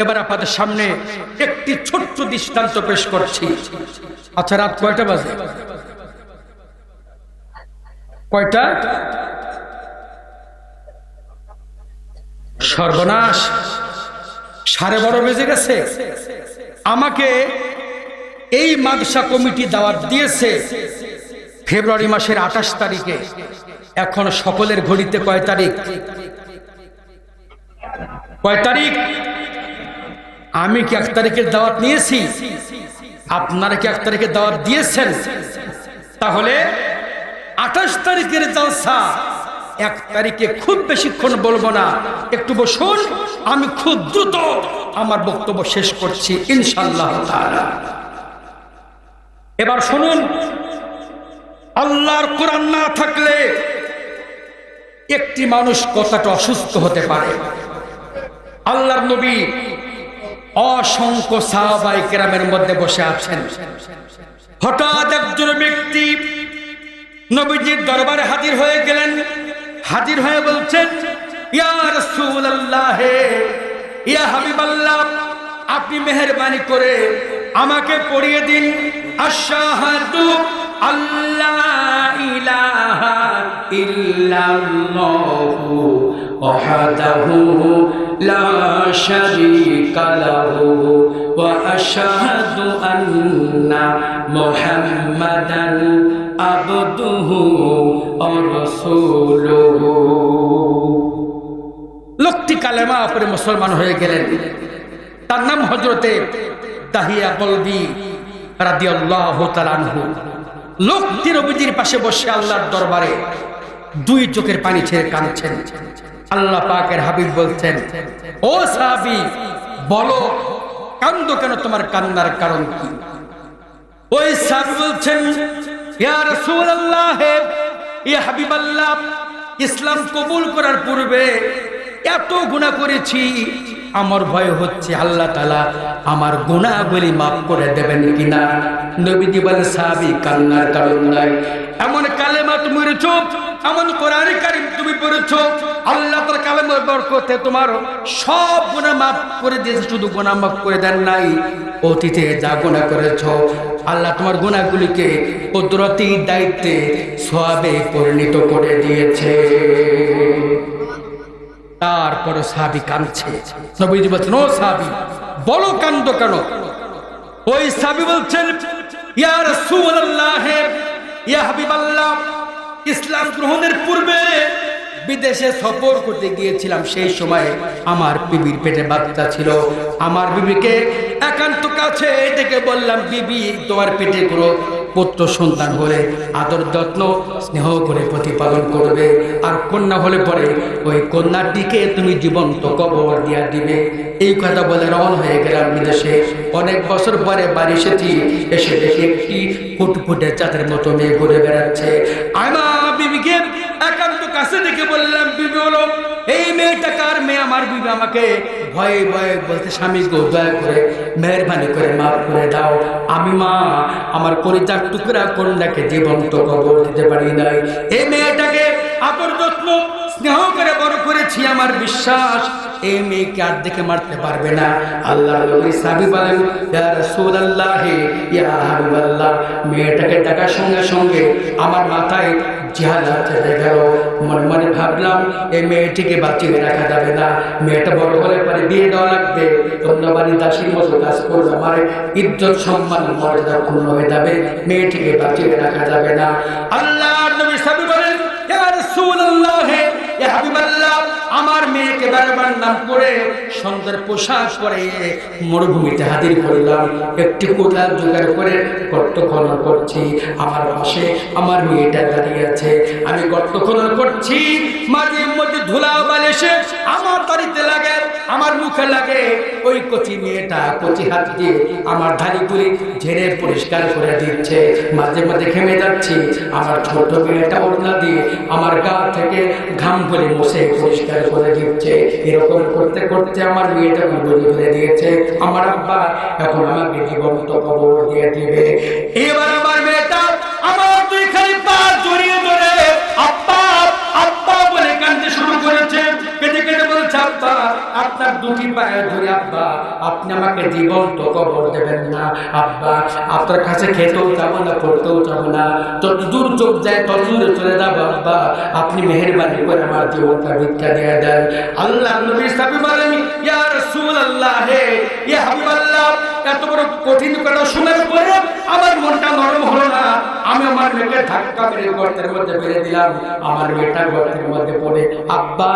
[SPEAKER 1] এবার আপনাদের সামনে একটি ছোট্ট দৃষ্টান্ত পেশ করছি। আচ্ছা, রাত কয়টা বাজে? কয়টা? সর্বনাশ, 12:30 বেজে গেছে। আমাকে এই মাদ্রাসা কমিটি দাওয়াত দিয়েছে ফেব্রুয়ারি মাসের 28 তারিখে। এখন সকলের ঘড়িতে কয় তারিখ? কয় তারিখ? আমি কি 1 তারিখের দাওয়াত নিয়েছি? আপনারা কি 1 তারিখের দাওয়াত দিয়েছেন? তাহলে 28 তারিখের জলসা 1 তারিখে খুব বেশিক্ষণ বলবো না, একটু বসুন, আমি খুব দ্রুত আমার বক্তব্য শেষ করছি ইনশাআল্লাহ তাআলা। এবার শুনুন, আল্লাহর কোরআন না থাকলে একটি মানুষ কতটা অসুস্থ হতে পারে। আল্লাহর নবী অসংখ্য সাহাবায়ে কেরামের মধ্যে বসে আছেন। হঠাৎ একজন ব্যক্তি নবীজির দরবারে হাজির হয়ে গেলেন। হাজির হয়ে বলছেন, ইয়া রাসূলুল্লাহ, ইয়া হাবিবাল্লাহ, আপনি মেহেরবানি করে আমাকে পড়িয়ে দিন আশহাদু আল্লাহ ইলাহা ইল্লাল্লাহু ওয়াহদাহু লা শারীকা লাহু ওয়া আশহাদু আন্না মুহাম্মাদান আবদুহু ওয়া রাসূলুহু। লোকটি কালেমা পড়ে মুসলমান হয়ে গেলেন। তার নাম হযরতে দাহিয়া কলবি রাদিয়াল্লাহু তাআলা আনহু। লোকটি নবীজির পাশে বসে আল্লাহর দরবারে 2 চোখের পানি ছেড়ে কাঁদছেন। আল্লাহ পাকের হাবিব বলছেন, ও সাহাবী, বলো কান্দো কেন, তোমার কান্নার কারণ কি? ওই সাহাবী বলছেন, ইয়া রাসূলুল্লাহ, ইয়া হাবিবাল্লাহ, ইসলাম কবুল করার পূর্বে এত গুনাহ করেছি, আমার ভয় হচ্ছে আল্লাহ তাআলা আমার গুনাহগুলি মাফ করে দেবেন কিনা। নবীজি বলেন, সাহাবী, কান্নার কারণ নাই। এমন কালেমা তুমি পড়েছো, এমন কোরআন কারীম তুমি পড়েছো, আল্লাহ তাআলা কালেমার বরকতে তোমার সব গুনাহ মাফ করে দিয়েছে। শুধু গুনাহ মাফ করে দেন নাই, অতীতে যা গুনাহ করেছো আল্লাহ তোমার গুনাহগুলিকে কুদরতি দায়িত্বে সওয়াবে পরিণত করে দিয়েছে। তারপরে সাহাবী কাঁদছে। নবীজি বলছেন, ও সাহাবী, বলো কান্দো কেন? ওই সাহাবী বলছেন, ইয়া রাসূলুল্লাহ, ইয়া হাবিবাল্লাহ, ইসলাম গ্রহণের পূর্বে বিদেশে সফর করতে গিয়েছিলাম। সেই সময় আমার বিবির পেটে বাচ্চা ছিল। আমার বিবিকে একান্ত কাছে ডেকে বললাম, বিবি, তোমার পেটে কোনো পুত্র সন্তান হলে আদর যত্ন স্নেহ করে প্রতিপালন করবে, আর কন্যা হলে পরে ওই কন্যাটিকে তুমি জীবন্ত কবর দিয়া দিবে। এই কথা বলে রওনা হয়ে গেলাম বিদেশে। অনেক বছর পরে বাড়ি এসেছি। এসে দেখি একটি ফুটফুটে চাঁদের মতো মেয়ে ঘুরে বেড়াচ্ছে। আমার বিবিকে একান্ত কাছে ডেকে বললাম, বিবি, হলো এই মেয়েটা কার মেয়ে? আমার বিবি আমাকে ভয়ে ভয়ে বলতে, স্বামী গো, দয়া করে মেহেরবানি করে মাফ করে দাও, আমি মা আমার কলিজার টুকরা কন্যাকে জীবন্ত কবর দিতে পারি নাই। এই মেয়েটাকে আদর যত্ন স্নেহ করে বড় করেছি। আমার বিশ্বাস এই মেয়েকে আর দেখে মারতে পারবে না। আল্লাহ নবী সাহাবী বলেন, ইয়া রাসূলুল্লাহ, ইয়া হাবিবাল্লাহ, মেয়েটাকে ডাকার সঙ্গে সঙ্গে আমার মাথায় জিহাদ চলে গেল। মনে মনে ভাবলাম, এই মেয়েটিকে বাঁচিয়ে রাখা যাবে না। মেয়েটা বড় হলে পরে বিয়ে দেওয়া লাগবে। কন্যাবাড়ি দাসীর মতো কাজ করবে, আমার ইজ্জত সম্মান মর্যাদা ক্ষুণ্ণ হয়ে যাবে। মেয়েটিকে বাঁচিয়ে রাখা যাবে না। আল্লাহ নবী সাহাবী বলেন, ইয়া রাসূলুল্লাহ, ইয়া হাবিবাল্লাহ, আমার মেয়েকে বারবার নাম করে সুন্দর পোশাক পরে মরুভূমিতে হাজির করলাম। একটি কোদাল জোগাড় করে গর্ত খনন করছি। আমার পাশে আমার মেয়েটা দাঁড়িয়ে আছে। আমি গর্ত খনন করছি, মাঝে মধ্যে ধুলা বালিশে আমার দাড়িতে লাগে, আমার মুখে লাগে। ওই কচি মেয়েটা কচি হাত দিয়ে আমার ধাড়ি তুলে ঝেড়ে পরিষ্কার করে দিচ্ছে। মাঝে মাঝে ঘেমে যাচ্ছি, আমার ছোট মেয়েটা ওড়না দিয়ে আমার গা থেকে ঘাম করে মুছে পরিষ্কার করে দিচ্ছে। এরকম করতে করতে আমার মেয়েটা বুঝে ফেলে দিয়েছে আমার আব্বা এখন আমাকে জীবন্ত কবর দিয়ে দিবে। এবার আমার মেয়েটা আমার দুইখানি পা জড়িয়ে ধরে আব্বা আব্বা বলে কাঁদতে শুরু করেছে। কেঁদে কেঁদে বলছে, আব্বা আপনার দুটি পায়ে ধরে আব্বা আপনি আমাকে জীবন্ত কবর দেবেন না। আব্বা আপনার কাছে খেতেও যাবো না, পড়তেও যাবো না, যত দূর চোখ যায় তত দূরে চলে যাবো। আব্বা আপনি মেহেরবানি করে আমার জীবনটা ভিক্ষা দিয়ে দেন। আল্লাহ নবী সাহেব বলেন, ইয়া রাসূলুল্লাহ, ইয়া হাবিবাল্লাহ, এত বড় কঠিন কথা শোনার পরে আমার মনটা নরম হলো না। আমি আমার মেয়েকে ধাক্কা মেরে গর্তের মধ্যে ফেলে দিলাম। আমার মেয়েটা গর্তের মধ্যে পড়ে আব্বা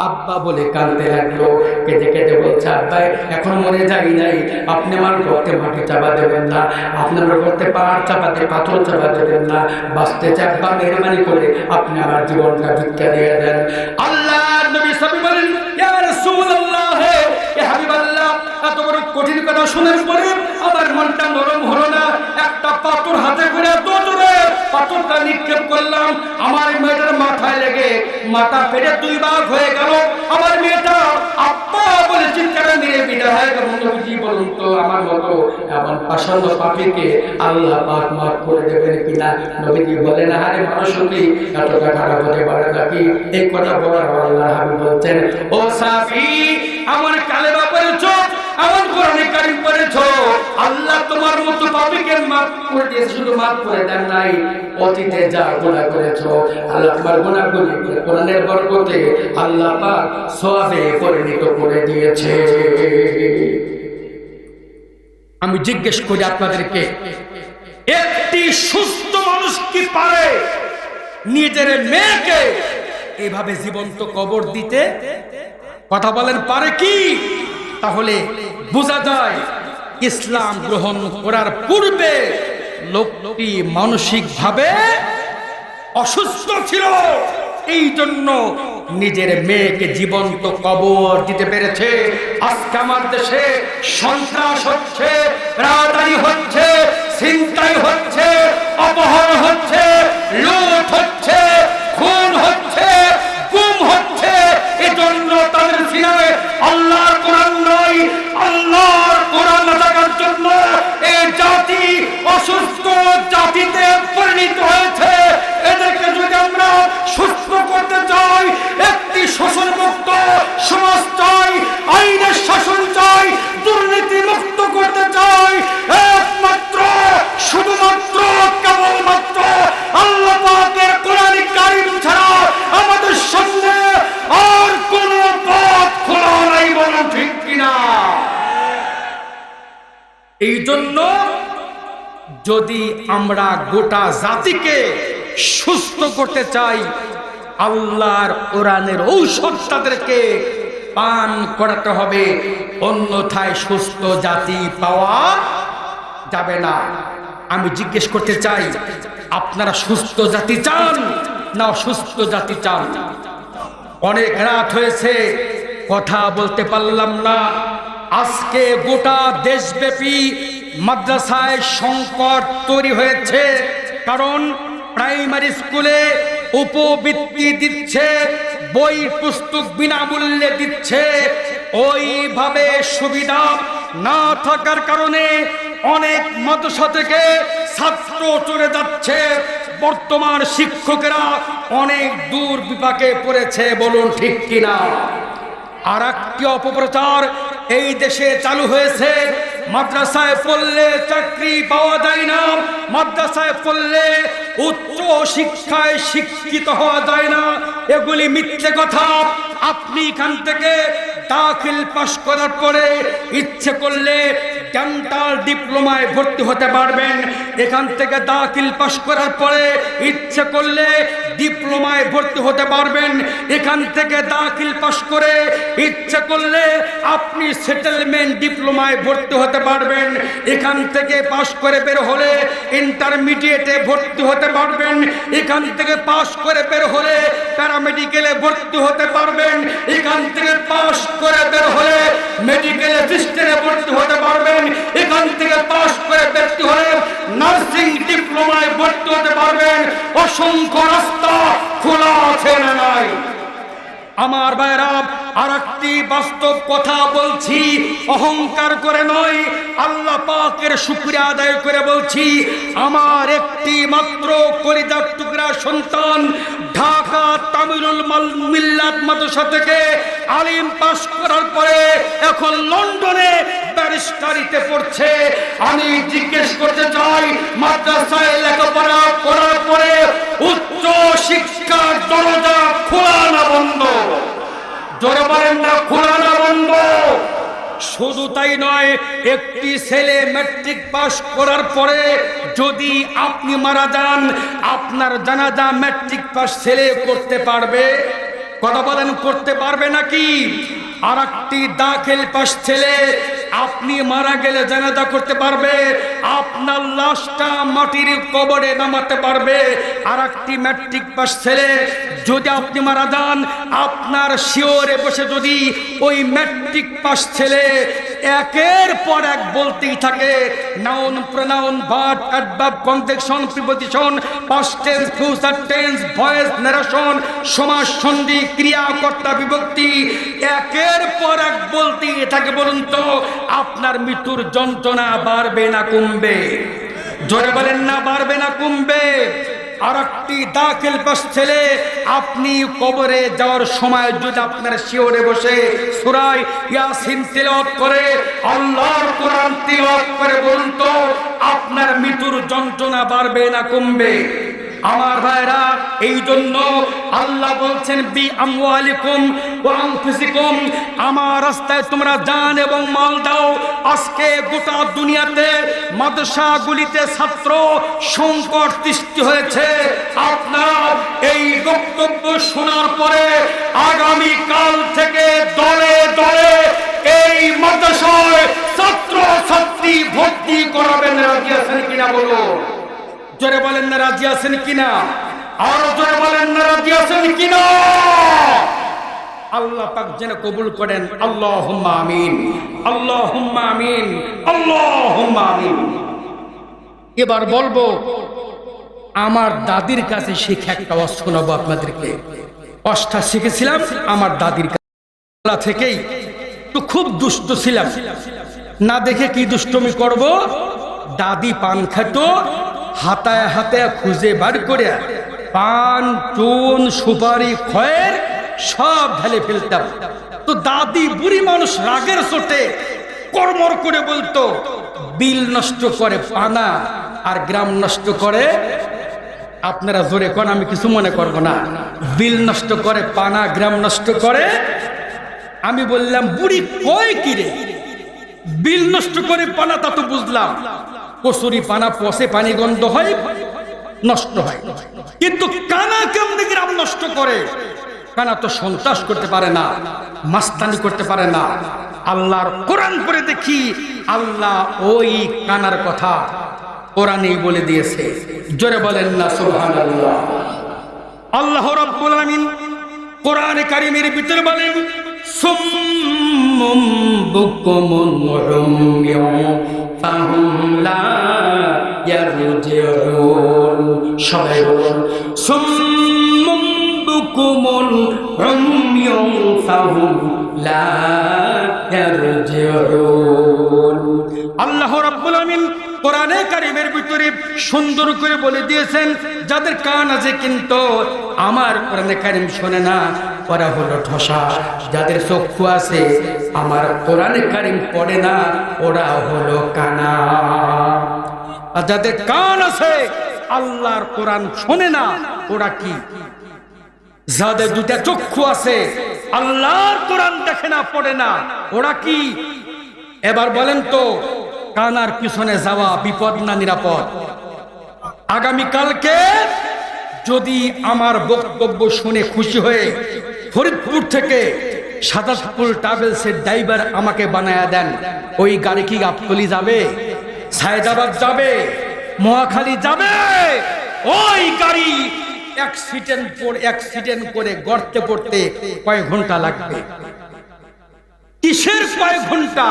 [SPEAKER 1] আব্বা বলে কাঁদতে লাগলো। কেঁদে কেঁদে বলছে, আব্বা এখন মরে যাই নাই, আপনি আমার গর্তে মাটি চাপা দেবেন না, আপনি আমার গর্তে পাহাড় চাপাতে পাথর চাপা দেবেন না, বাঁচতে চাই আব্বা, মেহরবানি করে আপনি আমার জীবনটা ভিক্ষা দিয়ে দেন। আল্লাহ নবী সাহেব বলেন, ইয়া রাসূলুল্লাহ, ইয়া হাবিবাল্লাহ, এত বড় কঠিন কথা শোনার পরে আমার মনটা নরম হলো না। একটা পাথর হাতে করে দৌড়ে পাথরটা নিক্ষেপ করলাম। আমার মেয়েটার মাথায় লেগে মাথা ফেটে দুই ভাগ হয়ে গেল। আমার মেয়েটা আব্বা বলে চিৎকার মেরে বিদায় হয়ে গেল। নবীজি বলুন তো আমার মতো এমন পাষণ্ড পাপীকে আল্লাহ পাক মাফ করে দেবেন কিনা? নবীজি বলেন, আরে মানুষ কি এতটা খারাপ হতে পারে নাকি? এই কথা বলার আল্লাহ হাবিব বলছেন, ও সাফি আমার কালেমা পড়েছো, আমার কোরআনে কারীম পড়েছো, আল্লাহ তোমার মতো পাপীকে মাফ করে দিয়েছে। শুধু মাফ করে দেন নাই, অতীতে যা গুনাহ করেছো আল্লাহ তোমার গুনাহগুলি কোরআনের বরকতে আল্লাহ পাক সওয়াবে পরিণত করে দিয়েছে। আমি জিজ্ঞেস করি আপনাদেরকে, একটি সুস্থ মানুষ কি পারে নিজের মেয়েকে এভাবে জীবন্ত কবর দিতে? কথা বলেন, পারে কি? তাহলে বোঝা যায় ইসলাম গ্রহণ করার পূর্বে লোকটি মানসিকভাবে অসুস্থ ছিল, এই জন্য নিজের মেয়েকে জীবন্ত কবর দিতে পেরেছে। আজকে আমার দেশে সন্ত্রাস হচ্ছে, রাজধানী হচ্ছে, ছিনতাই হচ্ছে, অপহরণ হচ্ছে, লুট হচ্ছে, খুন হচ্ছে, গুম হচ্ছে। এজন্য তাদের সিনায় আল্লাহর কোরআন নয়, আল্লাহর কোরআন না থাকার জন্য এই জাতি অসুস্থ জাতিতে পরিণত হয়েছে। এদেরকে যদি আমরা সুস্থ করতে চাই, একটি শোষণমুক্ত সমাজ চাই, আইনের শাসন চাই, দুর্নীতি মুক্ত করতে চাই, একমাত্র শুধুমাত্র কেবলমাত্র আল্লাহ পাকের কোরআন কারীম ছাড়া আমাদের সামনে আর কোন পথ খোলা নাই, বলুন ঠিক কিনা? এই জন্য যদি আমরা গোটা জাতিকে সুস্থ করতে চাই, আল্লাহর কোরআনের ঔষধ তাদেরকে পান করাতে হবে, অন্যথায় সুস্থ জাতি পাওয়া যাবে না। আমি জিজ্ঞেস করতে চাই, আপনারা সুস্থ জাতি চান না অসুস্থ জাতি চান? অনেক রাত হয়েছে, কথা বলতে পারলাম না। আজকে গোটা দেশব্যাপী মাদ্রাসায় সংকট তৈরি হয়েছে, কারণ প্রাইমারি স্কুলে উপবৃত্তি দিচ্ছে, বই পুস্তক বিনামূল্যে দিচ্ছে। ওইভাবে সুবিধা না থাকার কারণে অনেক মাদ্রাসা থেকে ছাত্র চলে যাচ্ছে। বর্তমান শিক্ষকেরা অনেক দূর বিপাকে পড়েছে, বলুন ঠিক কিনা? আর একটি অপপ্রচার এই দেশে চালু হয়েছে, মাদ্রাসায় পড়লে চাকরি পাওয়া যায় না, মাদ্রাসায় পড়লে উচ্চ শিক্ষায় শিক্ষিত হওয়া যায় না। এগুলি মিথ্যে কথা। আপনি এখান থেকে দাখিল পাশ করার পরে ইচ্ছে করলে ডেন্টাল ডিপ্লোমায় ভর্তি হতে পারবেন। এখান থেকে দাখিল পাশ করার পরে ইচ্ছে করলে ডিপ্লোমায় ভর্তি হতে পারবেন। এখান থেকে দাখিল পাশ করে ইচ্ছা করলে আপনি সেটেলমেন্ট ডিপ্লোমায় ভর্তি হতে পারবেন। এখান থেকে পাশ করে বের হলে ইন্টারমিডিয়েটে ভর্তি হতে পারবেন। এখান থেকে পাশ করে বের হলে প্যারামেডিকেলে ভর্তি হতে পারবেন। এখান থেকে পাশ করে বের হলে মেডিকেল অ্যাসিস্ট্যান্টে ভর্তি হতে পারবেন। এখান থেকে পাশ করে ভর্তি হলে নার্সিং ডিপ্লোমায় ভর্তি হতে পারবেন। অসংখ্য রাস্তা খোলা আছে না নাই? আমার ভাইরা, আর একটি বাস্তব কথা বলছি, অহংকার করে নয়, আল্লাহ পাকের শুকরিয়া আদায় করে বলছি। আমার একটি মাত্র কলিজার টুকরা সন্তান ঢাকা তামিলুল মিল্লাত মাদ্রাসা থেকে আলিম পাস করার পরে এখন লন্ডনে ব্যারিস্টারিতে পড়ছে। আমি জিজ্ঞেস করতে চাই, মাদ্রাসায় লেখাপড়া করার পরে উচ্চ শিক্ষার দরজা খোলা না বন্ধ? জোরে বলেন না, খোলা না বন্ধ? শুধু তাই নয়, একটি ছেলে ম্যাট্রিক পাস করার পরে যদি আপনি মারা যান, আপনার জানাজা ম্যাট্রিক পাস ছেলে করতে পারবে? কথা বলেন, করতে পারবে নাকি? আর একটি দাখিল পাস ছেলে আপনি মারা গেলে জানাজা করতে পারবে, আপনার লাশটা মাটির কবরে নামাতে পারবে। আর একটি ম্যাট্রিক পাস ছেলে যদি আপনি মারা যান, আপনার শিওরে বসে যদি ওই ম্যাট্রিক পাস ছেলে একের পর এক বলতেই থাকে, noun, pronoun, verb, adverb, conjunction, preposition, past tense, future tense, voice, narration, সমাস, সন্ধি, ক্রিয়া, কর্তা, বিভক্তি একের পর এক বলতেই থাকে, বলুন তো আপনার মৃত্যুর যন্ত্রণা বাড়বে না কমবে? জোরে বলেন না, বাড়বে না কমবে? আর একটি দাখিল পাস ছেলে আপনি কবরে যাওয়ার সময় যদি আপনার শিওরে বসে সূরা ইয়াসিন তিলাওয়াত করে, আল্লাহর কোরআন তিলাওয়াত করে, বলুন তো আপনার মৃত্যুর যন্ত্রণা বাড়বে না কমবে? আমার ভাইরা, এই জন্য আল্লাহ বলছেন, বি আমওয়ালিকুম ওয়া আনফুসিকুম, আমার রাস্তায় তোমরা জান এবং মাল দাও। আজকে গোটা দুনিয়াতে মাদ্রাসাগুলিতে ছাত্র সংকট সৃষ্টি হয়েছে। আপনারা এই বক্তব্য শোনার পরে আগামী কাল থেকে দলে দলে এই মাদ্রাসায় ছাত্র ছাত্রী ভর্তি করাবেন। রাজি আছেন কিনা বলো? জোরে বলেন না, রাজি আছেন কিনা? আরো জোরে বলেন না, রাজি আছেন কিনা? আল্লাহ পাক যেন কবুল করেন। আল্লাহুম্মা আমিন, আল্লাহুম্মা আমিন, আল্লাহুম্মা আমিন। এবার বলবো, আমার দাদির কাছে শিখে একটা ওয়াজ শোনাবো আপনাদেরকে। ওয়াজটা শিখেছিলাম আমার দাদির কাছে থেকেই। তো খুব দুষ্ট ছিলাম, না দেখে কি দুষ্টমি করব। দাদি পান খেত, হাতায় হাতায় খুঁজে বার করে পান, চুন, সুপারি, খয়ের সব ঢেলে ফেলতাম। তো দাদি বুড়ি মানুষ রাগের চোটে কর্মর করে বলতো, বিল নষ্ট করে পানা আর গ্রাম নষ্ট করে। আপনারা জোরে কোন, আমি কিছু মনে করব না। বিল নষ্ট করে পানা, গ্রাম নষ্ট করে। আমি বললাম, বুড়ি কয় কি রে? বিল নষ্ট করে পানা তা তো বুঝলাম, কচুরি পানা পচে, পানি গন্ধ হয়, নষ্ট হয়। কিন্তু কানা কেমনে গ্রাম নষ্ট করে? কানা তো সন্ত্রাস করতে পারে না, মাস্তানি করতে পারে না। আল্লাহর কোরআন পড়ে দেখি, আল্লাহ ওই কানার কথা কোরআনেই বলে দিয়েছে। জোরে বলেন না সুবহানাল্লাহ। আল্লাহ রাব্বুল আলামিন কোরআনে কারীমের ভিতরে বলেন, সুম্মুম বুকুমুন উমিয়ুন ফাহুম লা ইয়ারজিউন। সবাই বলুন, সুম্মুম বুকুমুন উমিয়ুন ফাহুম লা ইয়ারজিউন। আল্লাহ রাব্বুল আলামিন কোরআনে কারীমের ভিতরে সুন্দর করে বলে দিয়েছেন, যাদের কান আছে কিন্তু আমার কোরআনে কারীম শোনে না, ওরা হলো ঠসা। যাদের চক্ষু আছে, আমার কোরআনে কারীম পড়ে না, ওরা হলো কানা। আর যাদের কান আছে, আল্লাহর কোরআন শোনে না, ওরা কি? যাদের দুটা চক্ষু আছে, আল্লাহর কোরআন দেখে না, পড়ে না, ওরা কি? এবার বলেন তো, কানার পিছনে যাওয়া বিপদ না নিরাপদ? আগামী কালকে যদি আমার বক্তব্য শুনে খুশি হয়ে ফরিদপুর থেকে সাদাতপুর ট্রাভেলসের ড্রাইভার আমাকে বানায়া দেন, ওই গাড়ি কি গাবতলী যাবে, সায়দাবাদ যাবে, মহাখালী যাবে? ওই গাড়ি অ্যাক্সিডেন্ট করে গর্তে পড়তে কয় ঘন্টা লাগবে? কিসের কয় ঘন্টা?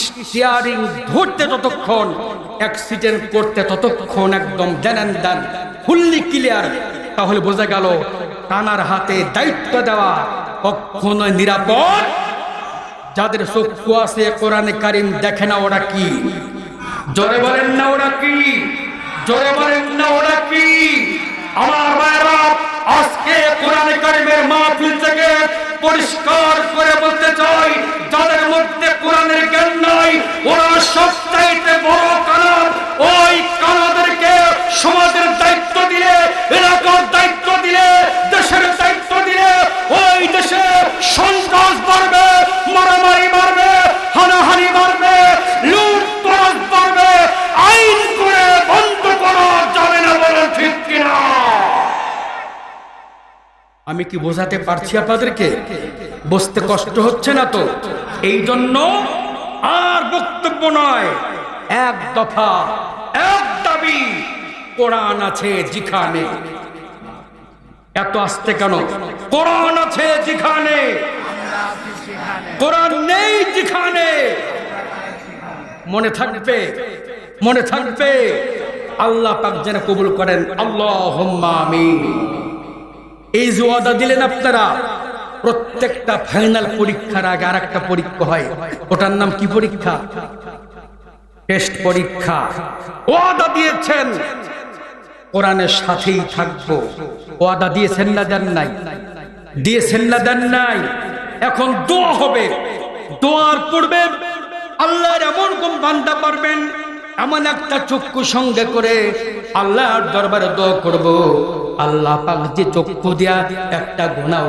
[SPEAKER 1] স্টিয়ারিং ধরতে ততক্ষণ, অ্যাক্সিডেন্ট করতে ততক্ষণ, একদম দেন ফুললি ক্লিয়ার। তাহলে বোঝা গেল টানার হাতে দায়িত্ব দেওয়া কখনো নিরাপদ। যাদের চক্ষু আছে কোরআনে কারিম দেখে না, ওরা কি? জোরে বলেন না ওরা কি? জোরে বলেন না ওরা কি? আমার ভাইরা, আজকে কোরআনে কারিমের মাহফিল থেকে পরিষ্কার করে বলতে চাই, যাদের মধ্যে কোরআনের জ্ঞান নাই ওরা সবচাইতে বড় কানাদ। ওই কানাদেরকে সমাজের দায়িত্ব দিলে, এলাকার দায়িত্ব দিলে, দেশের দায়িত্ব দিলে ওই দেশে সন্ত্রাস বাড়বে, মারামারি বাড়বে, হানাহানি বাড়বে, লুটতরাজ বাড়বে। আইন করে বন্ধ করা যাবে না, বলেন ঠিক কিনা? আমি কি বোঝাতে পারছি আপনাদেরকে? বুঝতে কষ্ট হচ্ছে না তো? এই জন্য আর বক্তব্য নয়, এক দফা, এক দাবি, কোরআন আছে যেখানে। এত আসতে কেন? কোরআন আছে যেখানে, কোরআন নেই যেখানে। মনে থাকবে, মনে থাকবে। আল্লাহ পাক যেন কবুল করেন, আল্লাহুম্মা আমিন। এই যে ওয়াদা দিলেন আপনারা, প্রত্যেকটা ফাইনাল পরীক্ষার আগে আর একটা পরীক্ষা হয়, ওটার নাম কি পরীক্ষা? টেস্ট পরীক্ষা। ওয়াদা দিয়েছেন কোরআনের সাথেই থাকবো, ওয়াদা দিয়েছেন না দেন নাই? দিয়েছেন না দেন নাই? এখন দোয়া হবে, দোয়ার পূর্বে আল্লাহর এমন কোন বান্দা পারবেন, এমন একটা চক্ষু সঙ্গে করে আল্লাহর দরবারে দোয়া করব, আল্লাহ পাক যে চক্ষু দিয়া একটা গুনাহ